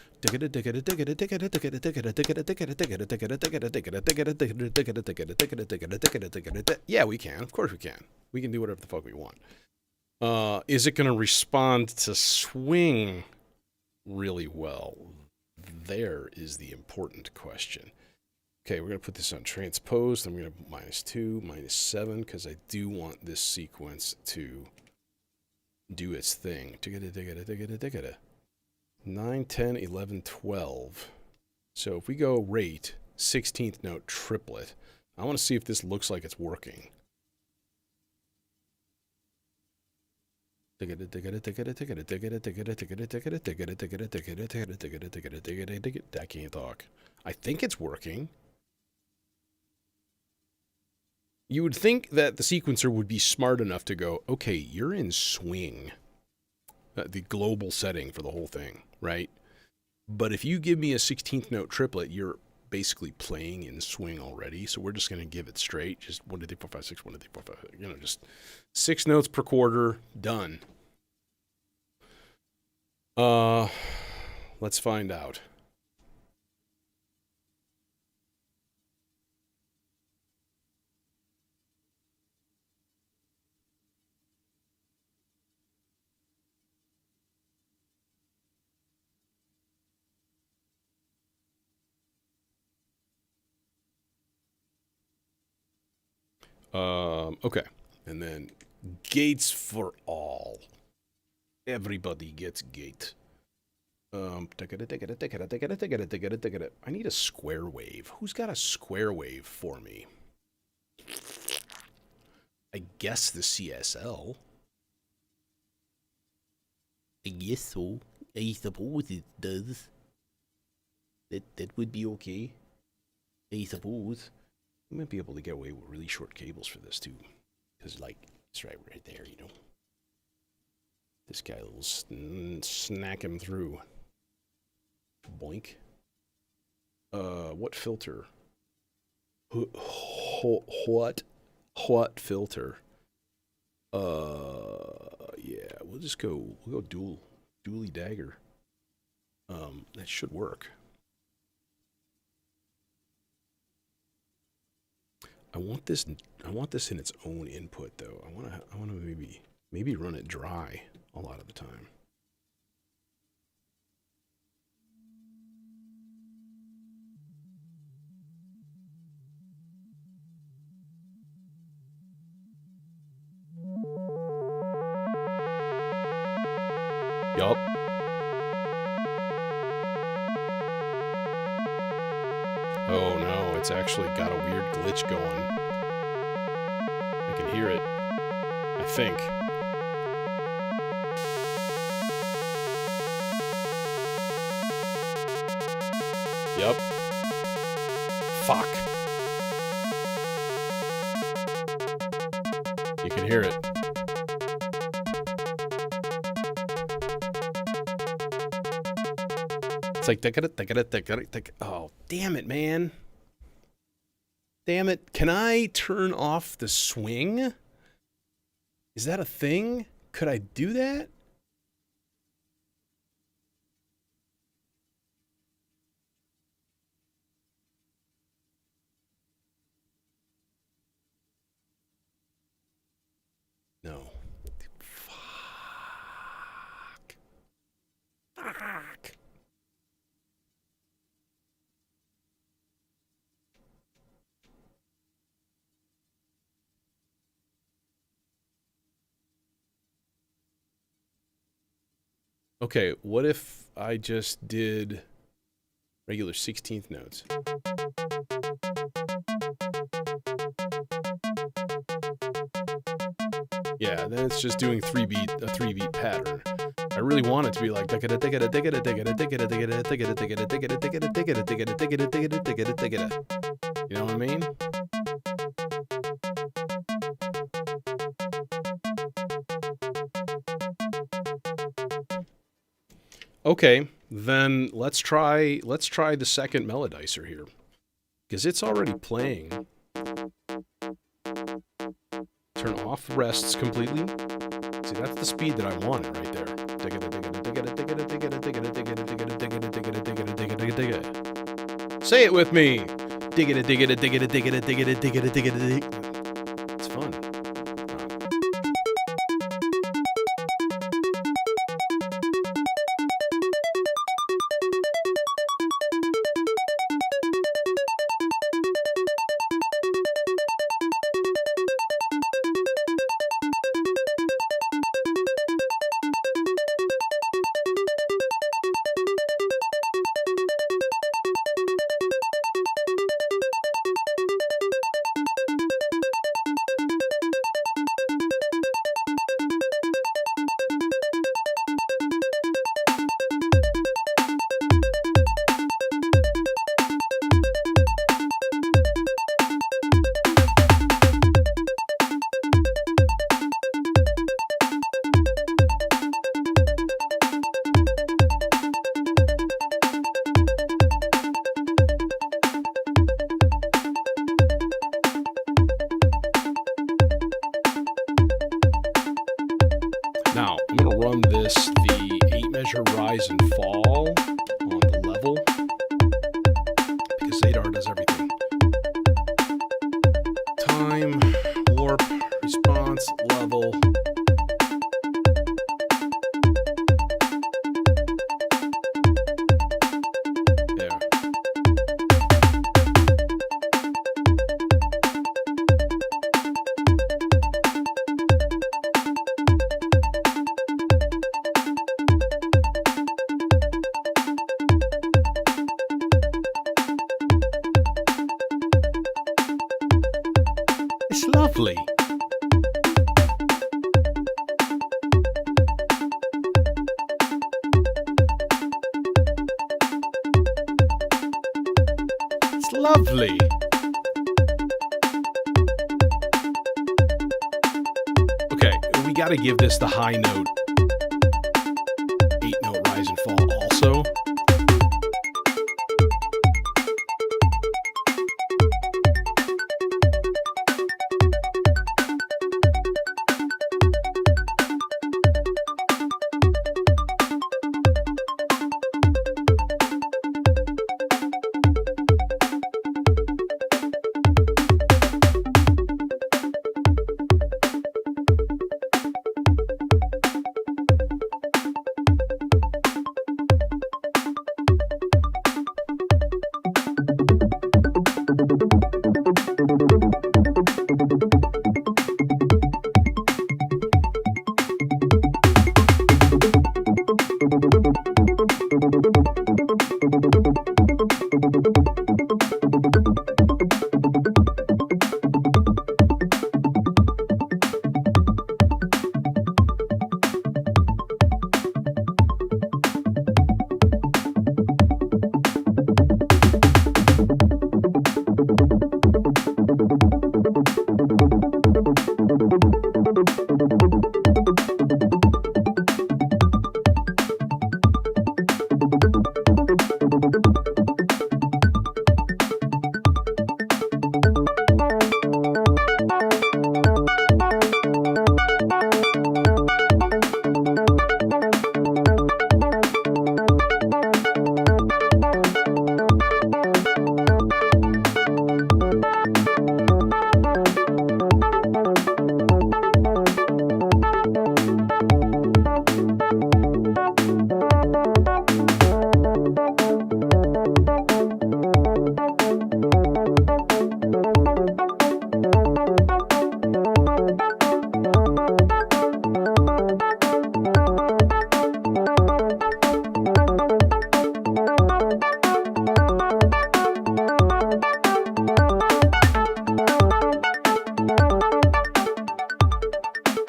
Yeah, we can. Of course we can. We can do whatever the fuck we want. Is it going to respond to swing really well? There is the important question. Okay, we're going to put this on transpose. Then we're going to -2, -7, because I do want this sequence to do its thing. 9, 10, 11, 12. So if we go rate, 16th note triplet, I want to see if this looks like it's working. I can't talk. I think it's working. You would think that the sequencer would be smart enough to go, okay, you're in swing. The global setting for the whole thing, right? But if you give me a 16th note triplet, you're basically playing in swing already. So we're just going to give it straight. Just 1, 2, 3, 4, 5, 6, 1, 2, 3, 4, 5. You know, just 6 notes per quarter. Done. Let's find out. Okay. And then gates for all. Everybody gets gate. I need a square wave. Who's got a square wave for me? I guess the CSL. I guess so. I suppose it does. That would be okay. I suppose. We might be able to get away with really short cables for this too. Because, like, it's right there, you know. This guy will snack him through. Boink. What filter? What filter? Yeah, we'll go dually dagger. That should work. I want this in its own input though. I want to maybe run it dry a lot of the time. Yup. Oh no, it's actually got a weird glitch going. I can hear it. I think. Yup. Fuck. You can hear it. It's like, oh, damn it, man. Damn it. Can I turn off the swing? Is that a thing? Could I do that? No. Fuck. Fuck. Okay, what if I just did regular 16th notes? Yeah, then it's just doing a 3-beat pattern. I really want it to be like, you know what I mean? Okay, then let's try the second melodizer here, because it's already playing. Turn off rests completely. See, that's the speed that I wanted right there. Say it with me. It's fun. Now, I'm going to run this, the 8-measure rise and fall on the level, because Zadar does everything. Time, warp, response, level. There. It's lovely. It's lovely. Okay, we got to give this the high note. 8-note rise and fall also.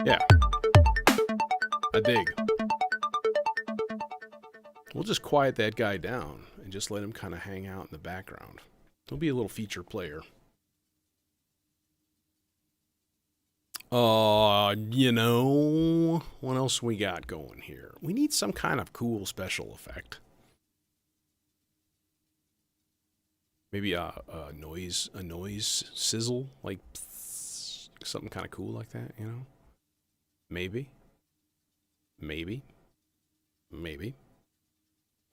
Yeah. I dig. We'll just quiet that guy down and just let him kind of hang out in the background. He'll be a little feature player. You know, what else we got going here? We need some kind of cool special effect. Maybe a noise sizzle, like something kind of cool like that, you know? Maybe. Maybe.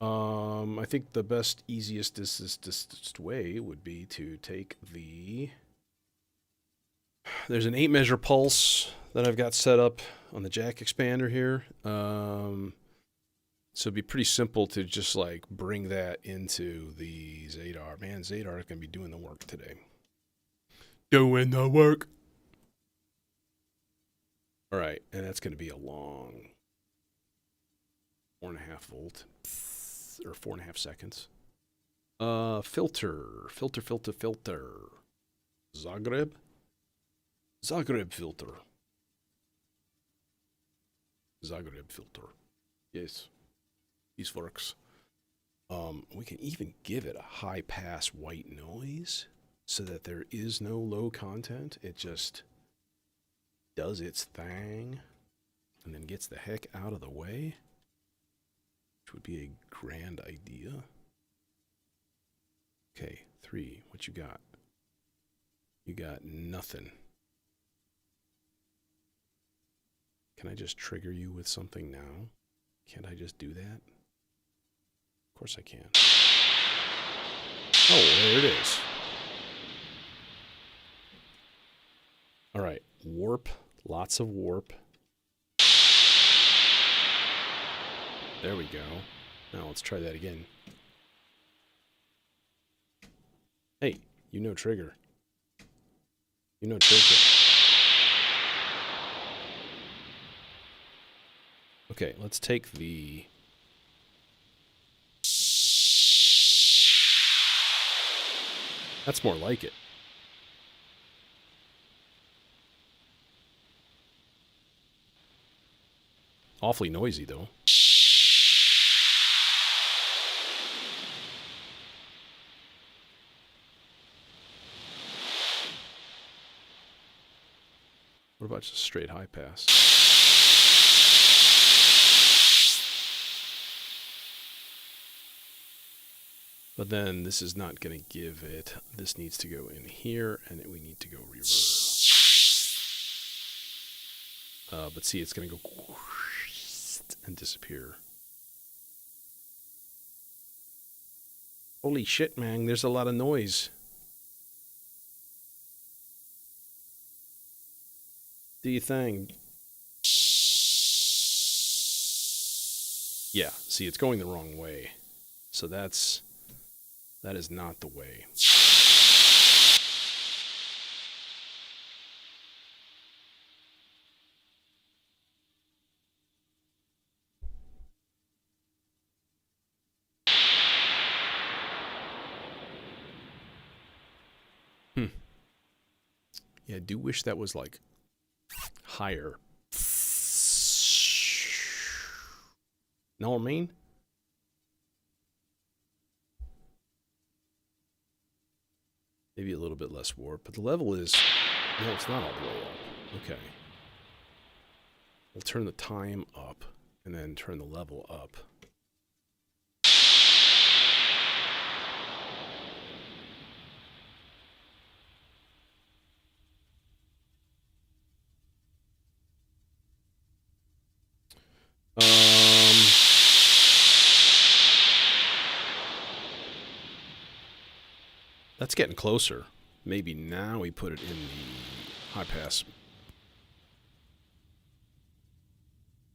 I think the best, easiest way would be to take the... There's an 8-measure pulse that I've got set up on the jack expander here. So it'd be pretty simple to just like bring that into the Zadar. Man, Zadar is going to be doing the work today. Doing the work. All right, and that's going to be a long 4.5 volt or 4.5 seconds. Filter. Zagreb filter. Zagreb filter. Yes, this works. We can even give it a high pass white noise so that there is no low content. It just does its thing and then gets the heck out of the way, which would be a grand idea. Okay, 3, what you got? You got nothing. Can I just trigger you with something now? Can't I just do that? Of course I can. Oh, there it is. All right, warp, lots of warp. There we go. Now let's try that again. Hey, you know trigger. You know trigger. Okay, let's take the... That's more like it. Awfully noisy, though. What about just a straight high pass? But then this is not going to give it. This needs to go in here, and we need to go reverse. But see, it's going to go and disappear. Holy shit, man, there's a lot of noise. Do you think? Yeah, see, it's going the wrong way. So that is not the way. Yeah, I do wish that was like higher. Know what I mean? Maybe a little bit less warp, but the level is... No, it's not all the way up. Okay. We'll turn the time up, and then turn the level up. That's getting closer. Maybe now we put it in the high pass.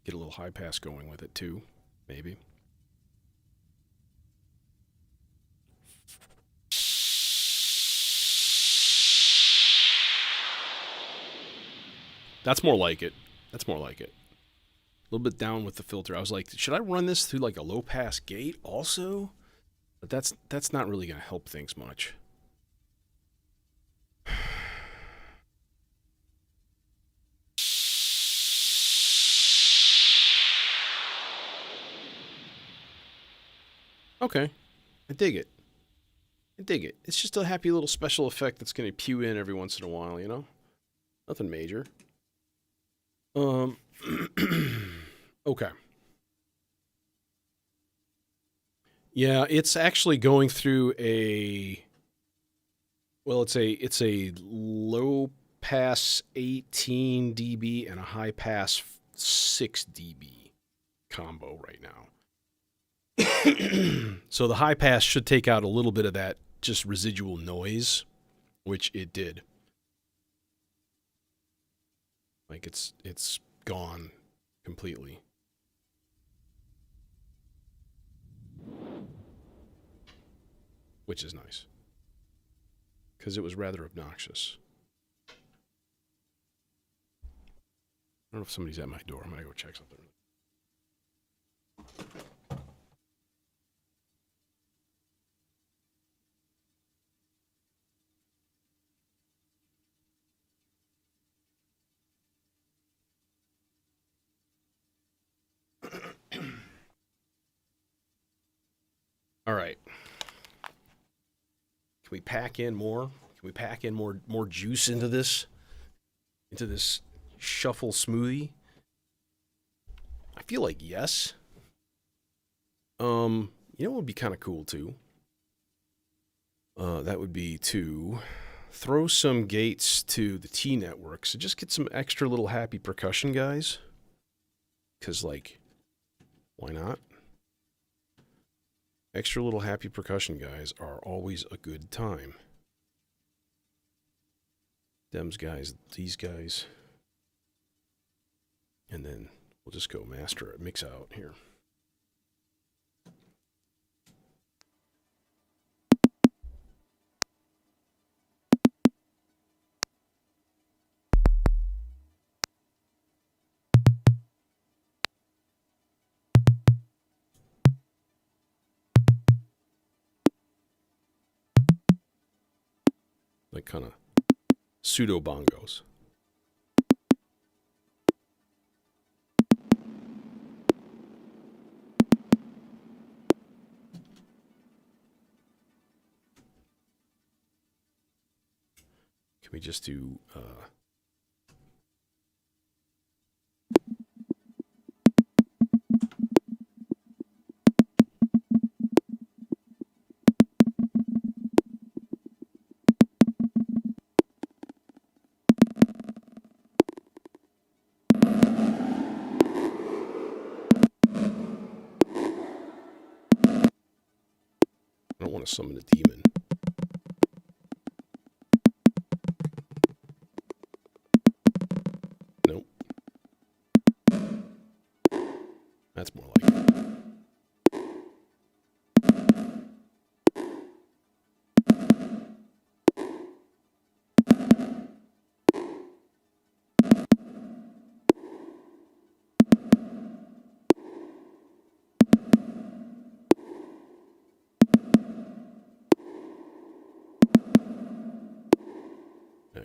Get a little high pass going with it too, maybe. That's more like it. That's more like it. A little bit down with the filter. I was like, should I run this through like a low pass gate also? But that's not really going to help things much. Okay. I dig it. I dig it. It's just a happy little special effect that's going to pew in every once in a while, you know? Nothing major. Okay. Yeah, it's actually going through a... Well, it's a low pass 18 dB and a high pass 6 dB. combo right now. So the high pass should take out a little bit of that just residual noise, which it did. Like it's gone completely. Which is nice. Because it was rather obnoxious. I don't know if somebody's at my door. I'm going to go check something. All right. Can we pack in more? Can we pack in more juice into this shuffle smoothie? I feel like yes. You know what would be kind of cool too? That would be to throw some gates to the T network. So just get some extra little happy percussion guys. Because, like, why not? Extra little happy percussion guys are always a good time. Dems guys, these guys. And then we'll just go master it, mix out here. Like kind of pseudo bongos. Can we just do I don't want to summon a demon. Nope. That's more like it.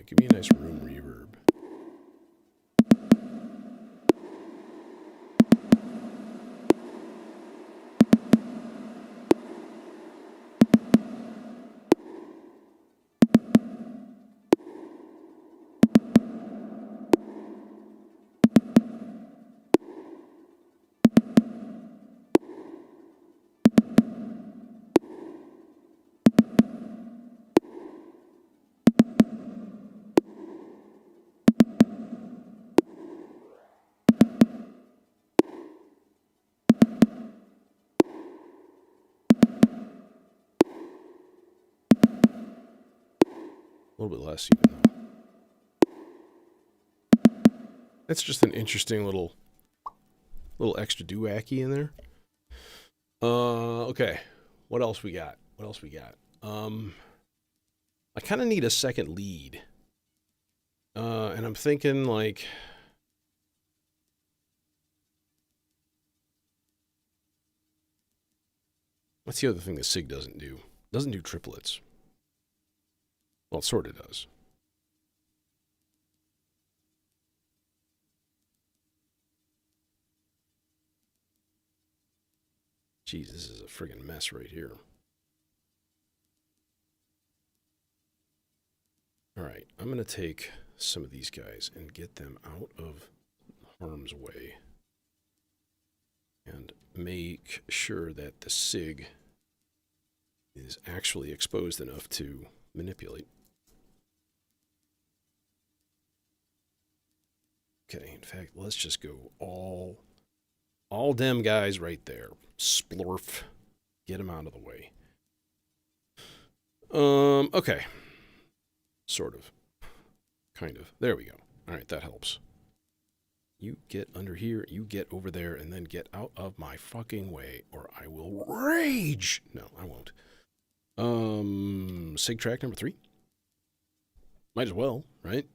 Give me a nice room reverb. A little bit less even though. That's just an interesting little extra doo-wacky in there. Okay. What else we got? I kind of need a second lead. And I'm thinking like what's the other thing the SIG doesn't do? It doesn't do triplets. Well, it sort of does. Jeez, this is a friggin' mess right here. All right, I'm going to take some of these guys and get them out of harm's way. And make sure that the SIG is actually exposed enough to manipulate. Okay, in fact, let's just go all All them guys right there. Splorf. Get them out of the way. Okay. Sort of. Kind of. There we go. All right, that helps. You get under here, you get over there, and then get out of my fucking way, or I will rage! No, I won't. Sig track number 3. Might as well, right?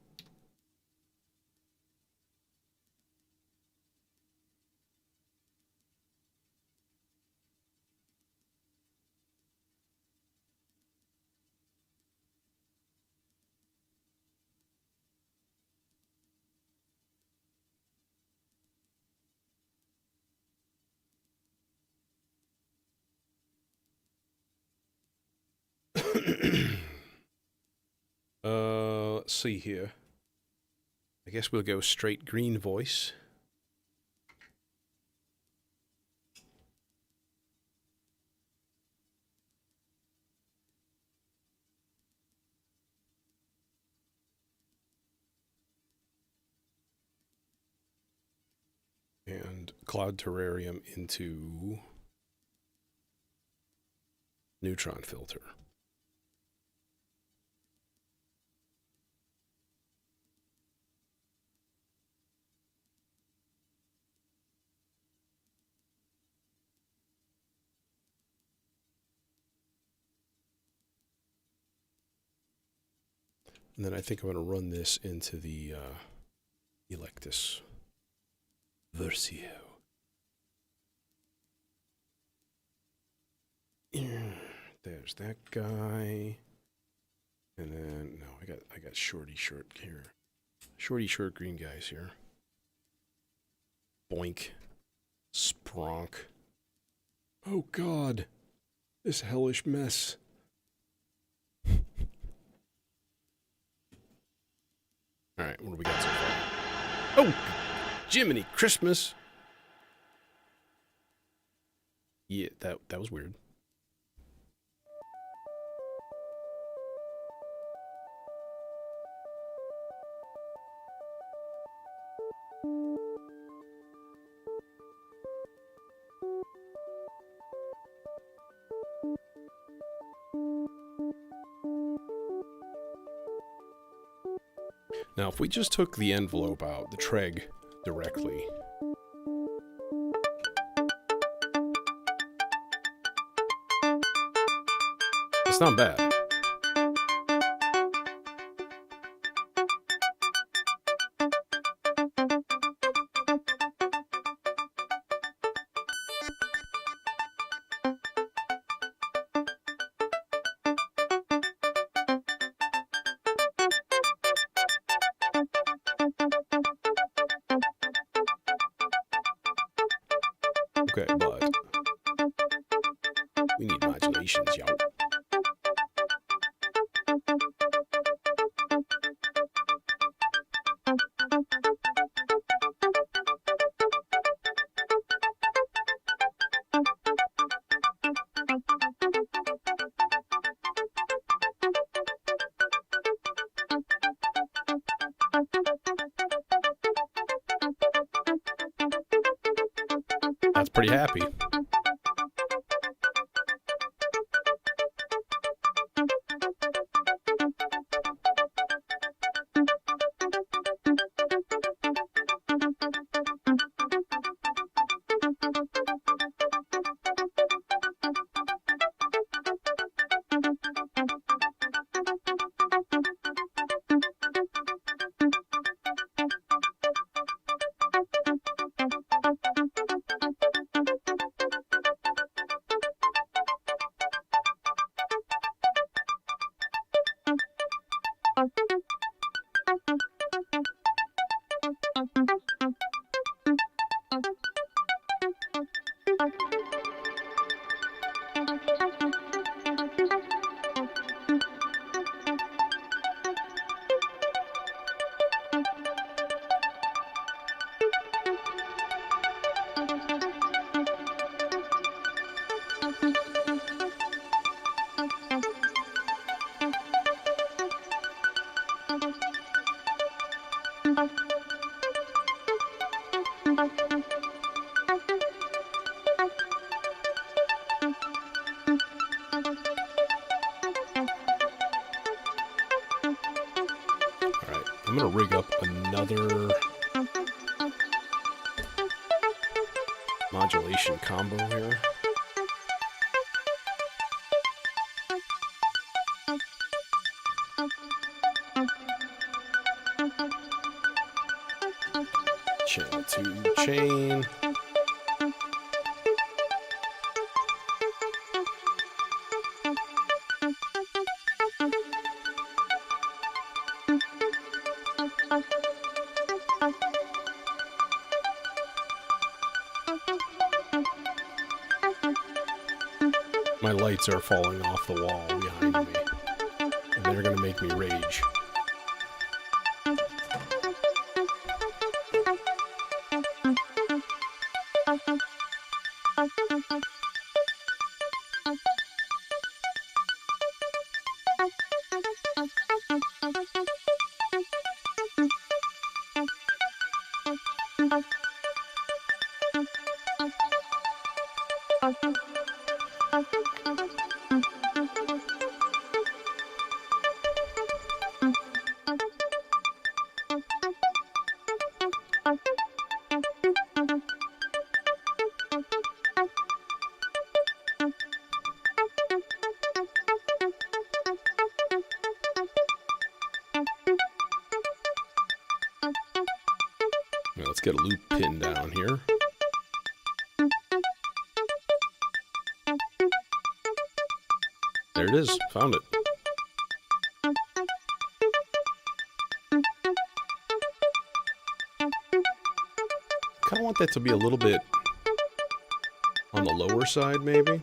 Let's see here. I guess we'll go straight green voice. And Cloud Terrarium into neutron filter. And then I think I'm going to run this into the Electus Versio. There's that guy. And then no, I got shorty short here. Shorty short green guys here. Boink. Spronk. Oh god. This hellish mess. Alright, what do we got so far? Oh! Jiminy Christmas! Yeah, that was weird. Now, if we just took the envelope out, the treg, directly. It's not bad. Okay, but we need modulations, y'all. That's pretty happy. I'm gonna rig up another modulation combo here. Channel 2 chain. My lights are falling off the wall behind me, and they're gonna make me rage. Now let's get a loop pin down here. There it is. Found it. Kind of want that to be a little bit on the lower side, maybe.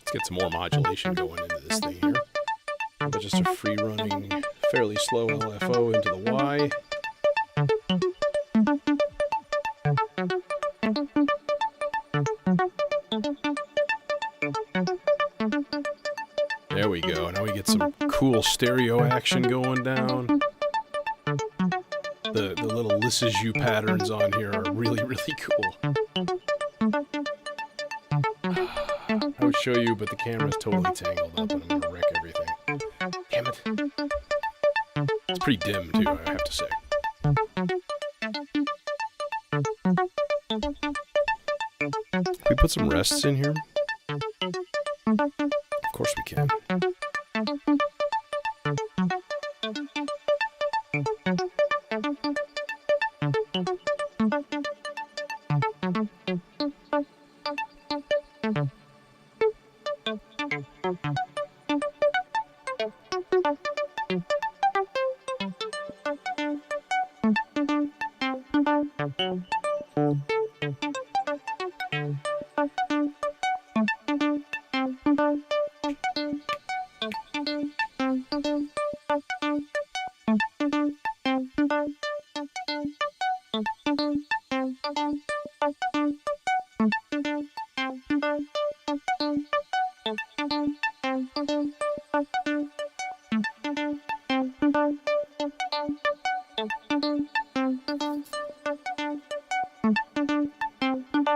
Let's get some more modulation going into this thing here. But just a free running, fairly slow LFO into the Y. There we go. Now we get some cool stereo action going down. The little Listen You patterns on here are really, really cool. I would show you, but the camera's totally tangled up and I'm gonna wreck everything. Damn it. It's pretty dim too, I have to say. Can we put some rests in here? Of course we can.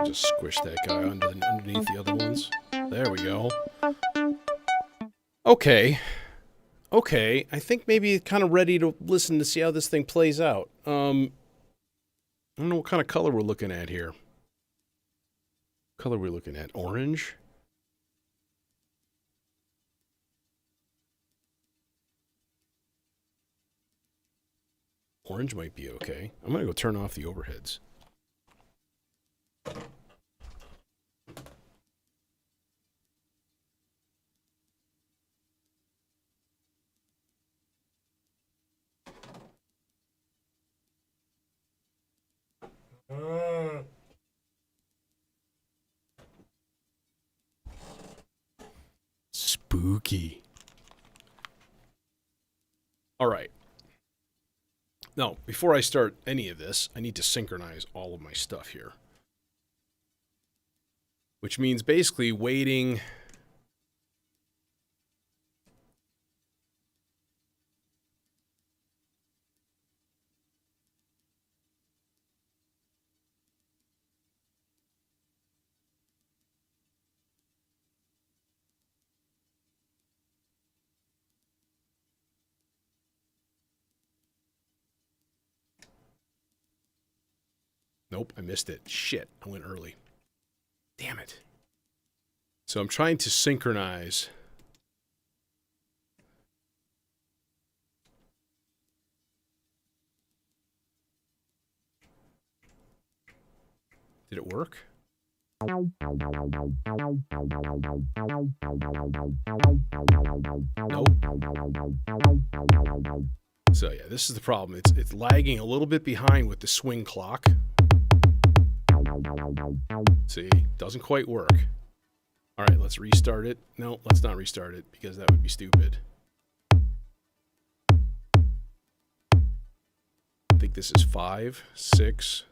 Just squish that guy underneath the other ones. There we go. Okay. Okay, I think maybe kind of ready to listen to see how this thing plays out. I don't know what kind of color we're looking at here. Color we're looking at? Orange? Orange might be okay. I'm going to go turn off the overheads. Spooky. All right. No, before I start any of this, I need to synchronize all of my stuff here. Which means basically waiting. Nope, I missed it. Shit, I went early. Damn it. So I'm trying to synchronize. Did it work? Nope. So yeah, this is the problem. It's lagging a little bit behind with the swing clock. See, doesn't quite work. All right, let's restart it. No, let's not restart it because that would be stupid. I think this is 5, 6,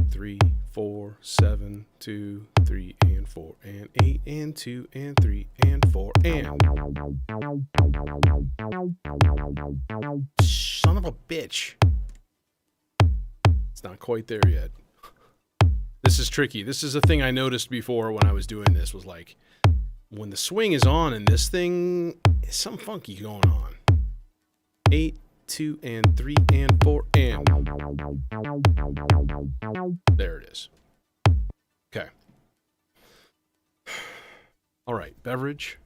3, 4, 7, 2, 3, and 4, and 8, and 2, and 3, and 4, and... Son of a bitch. It's not quite there yet. This is tricky. This is a thing I noticed before when I was doing this, was like, when the swing is on in this thing, there's something funky going on. 8, 2, and 3, and 4, and... There it is. Okay. All right, beverage,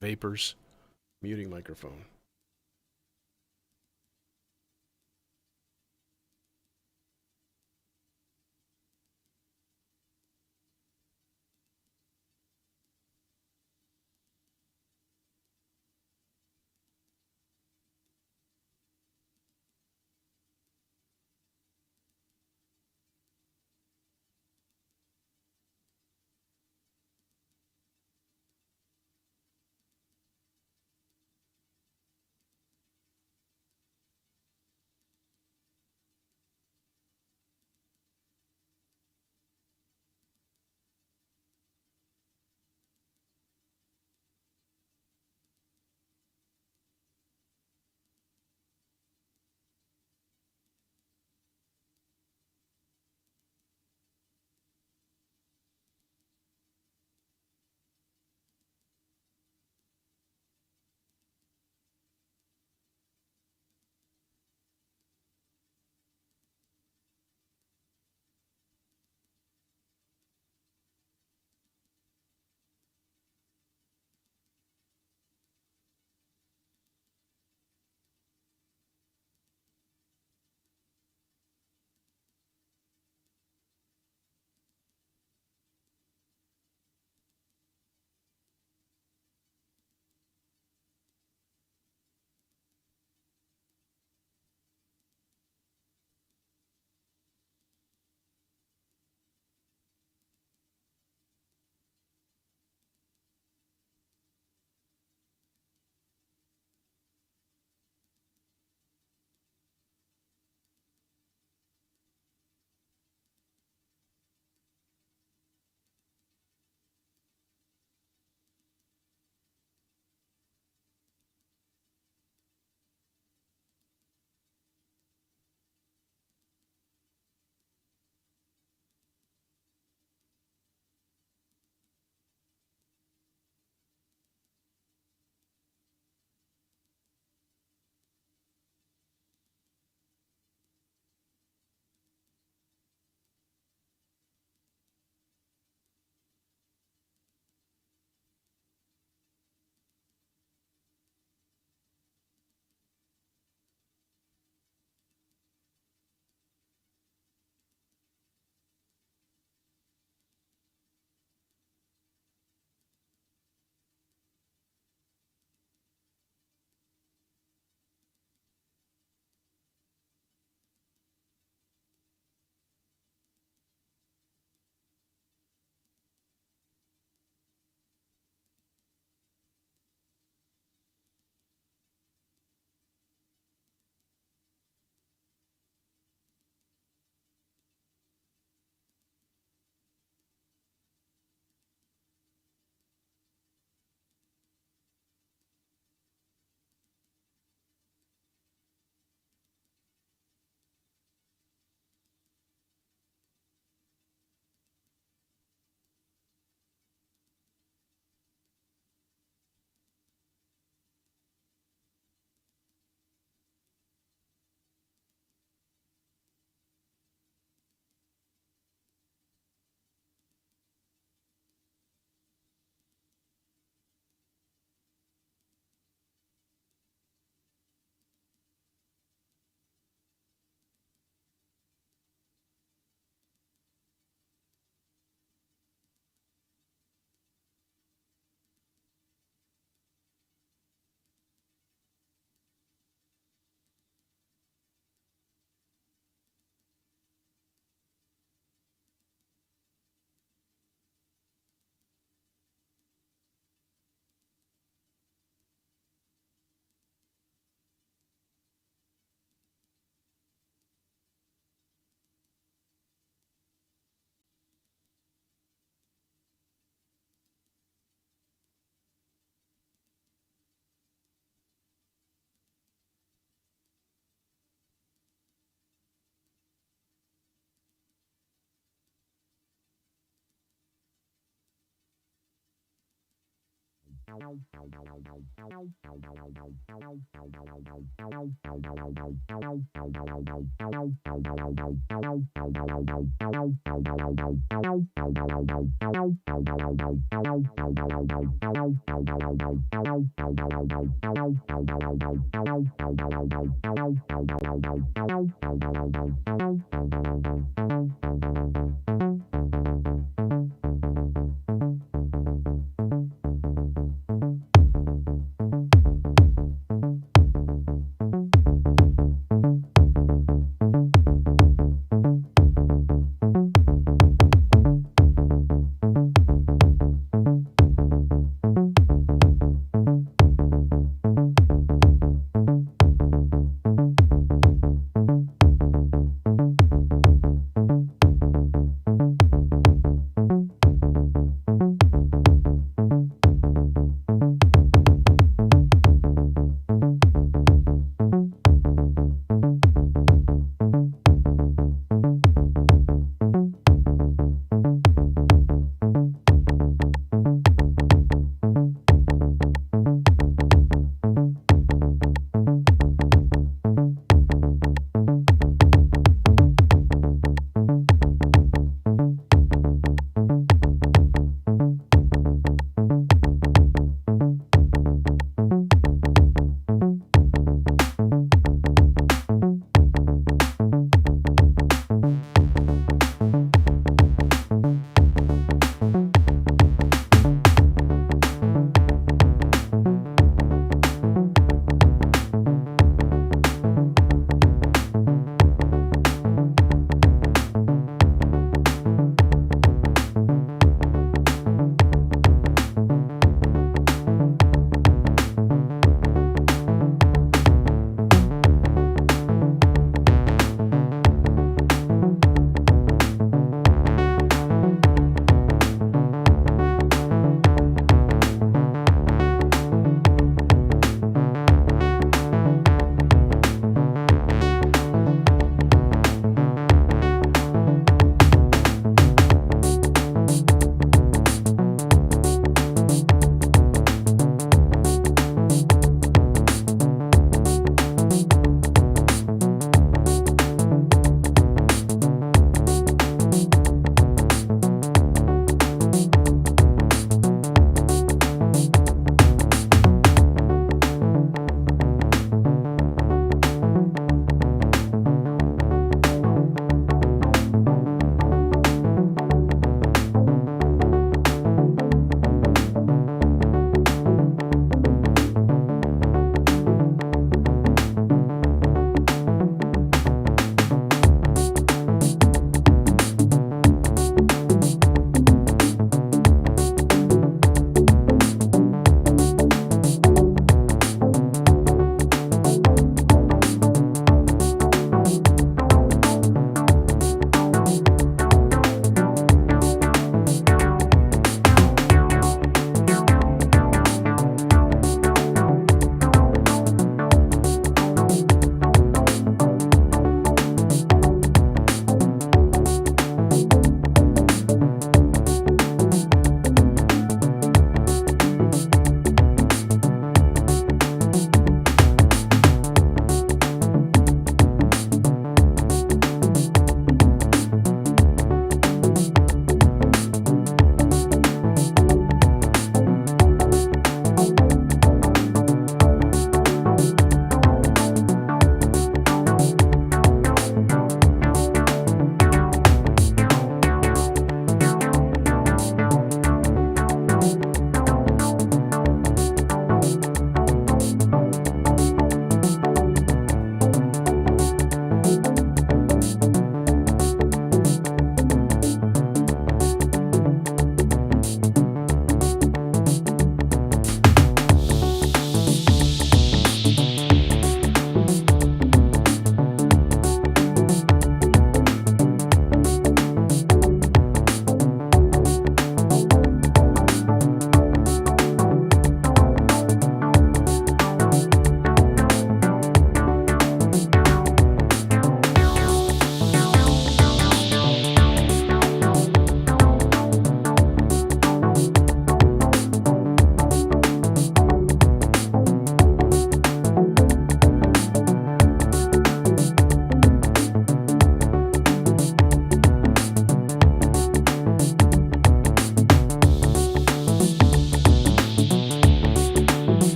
vapors, muting microphone.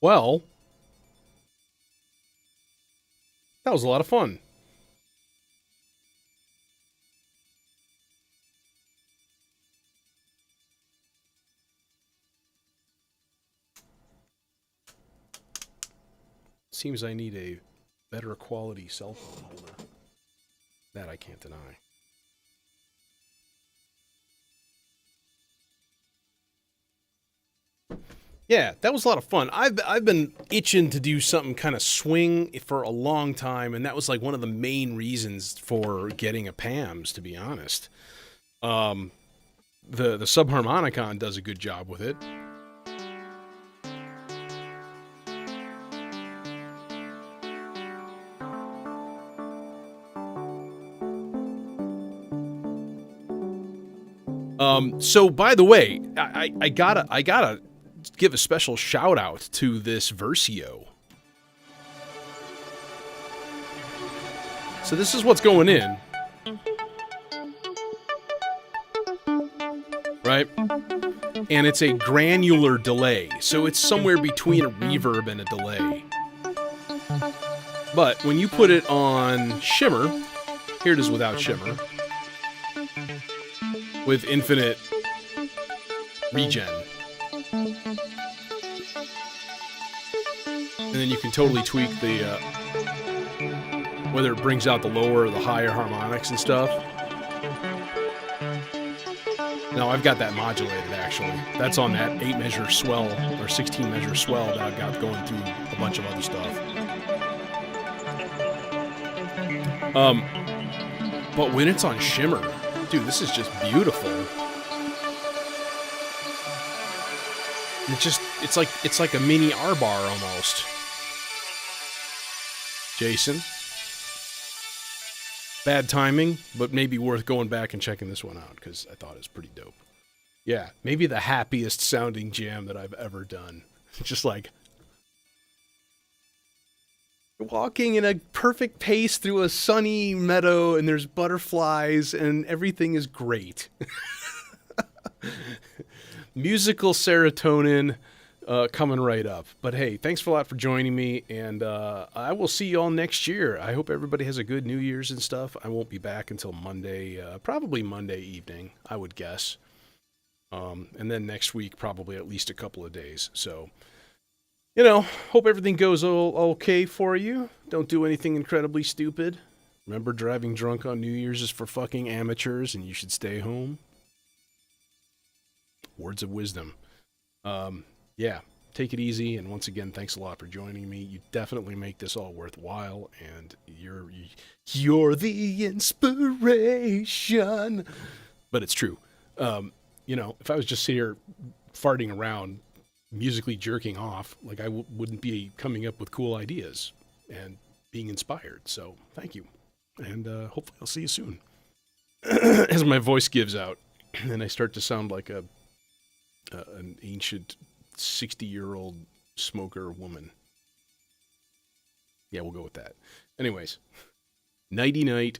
Well, that was a lot of fun. Seems I need a better quality cell phone holder. That I can't deny. Yeah, that was a lot of fun. I've been itching to do something kind of swing for a long time, and that was like one of the main reasons for getting a PAMS, to be honest. The subharmonicon does a good job with it. So by the way, I gotta give a special shout out to this Versio. So this is what's going in. Right? And it's a granular delay. So it's somewhere between a reverb and a delay. But when you put it on shimmer, here it is without shimmer, with infinite regen. And then you can totally tweak the, whether it brings out the lower or the higher harmonics and stuff. No, I've got that modulated, actually. That's on that 8-measure swell, or 16-measure swell that I've got going through a bunch of other stuff. But when it's on shimmer, dude, this is just beautiful. It's like a mini R-bar almost. Jason. Bad timing, but maybe worth going back and checking this one out, because I thought it was pretty dope. Yeah, maybe the happiest sounding jam that I've ever done. Just like walking in a perfect pace through a sunny meadow, and there's butterflies, and everything is great. Musical serotonin coming right up. But hey, thanks a lot for joining me, and I will see you all next year. I hope everybody has a good New Year's and stuff. I won't be back until Monday, probably Monday evening, I would guess. And then next week, probably at least a couple of days. So, hope everything goes okay for you. Don't do anything incredibly stupid. Remember, driving drunk on New Year's is for fucking amateurs, and you should stay home. Words of wisdom. Yeah, take it easy, and once again, thanks a lot for joining me. You definitely make this all worthwhile, and you're the inspiration. But it's true. If I was just sitting here farting around, musically jerking off, like I wouldn't be coming up with cool ideas and being inspired. So thank you, and hopefully I'll see you soon. As my voice gives out, and I start to sound like an ancient 60-year-old smoker woman. Yeah, we'll go with that. Anyways, nighty-night.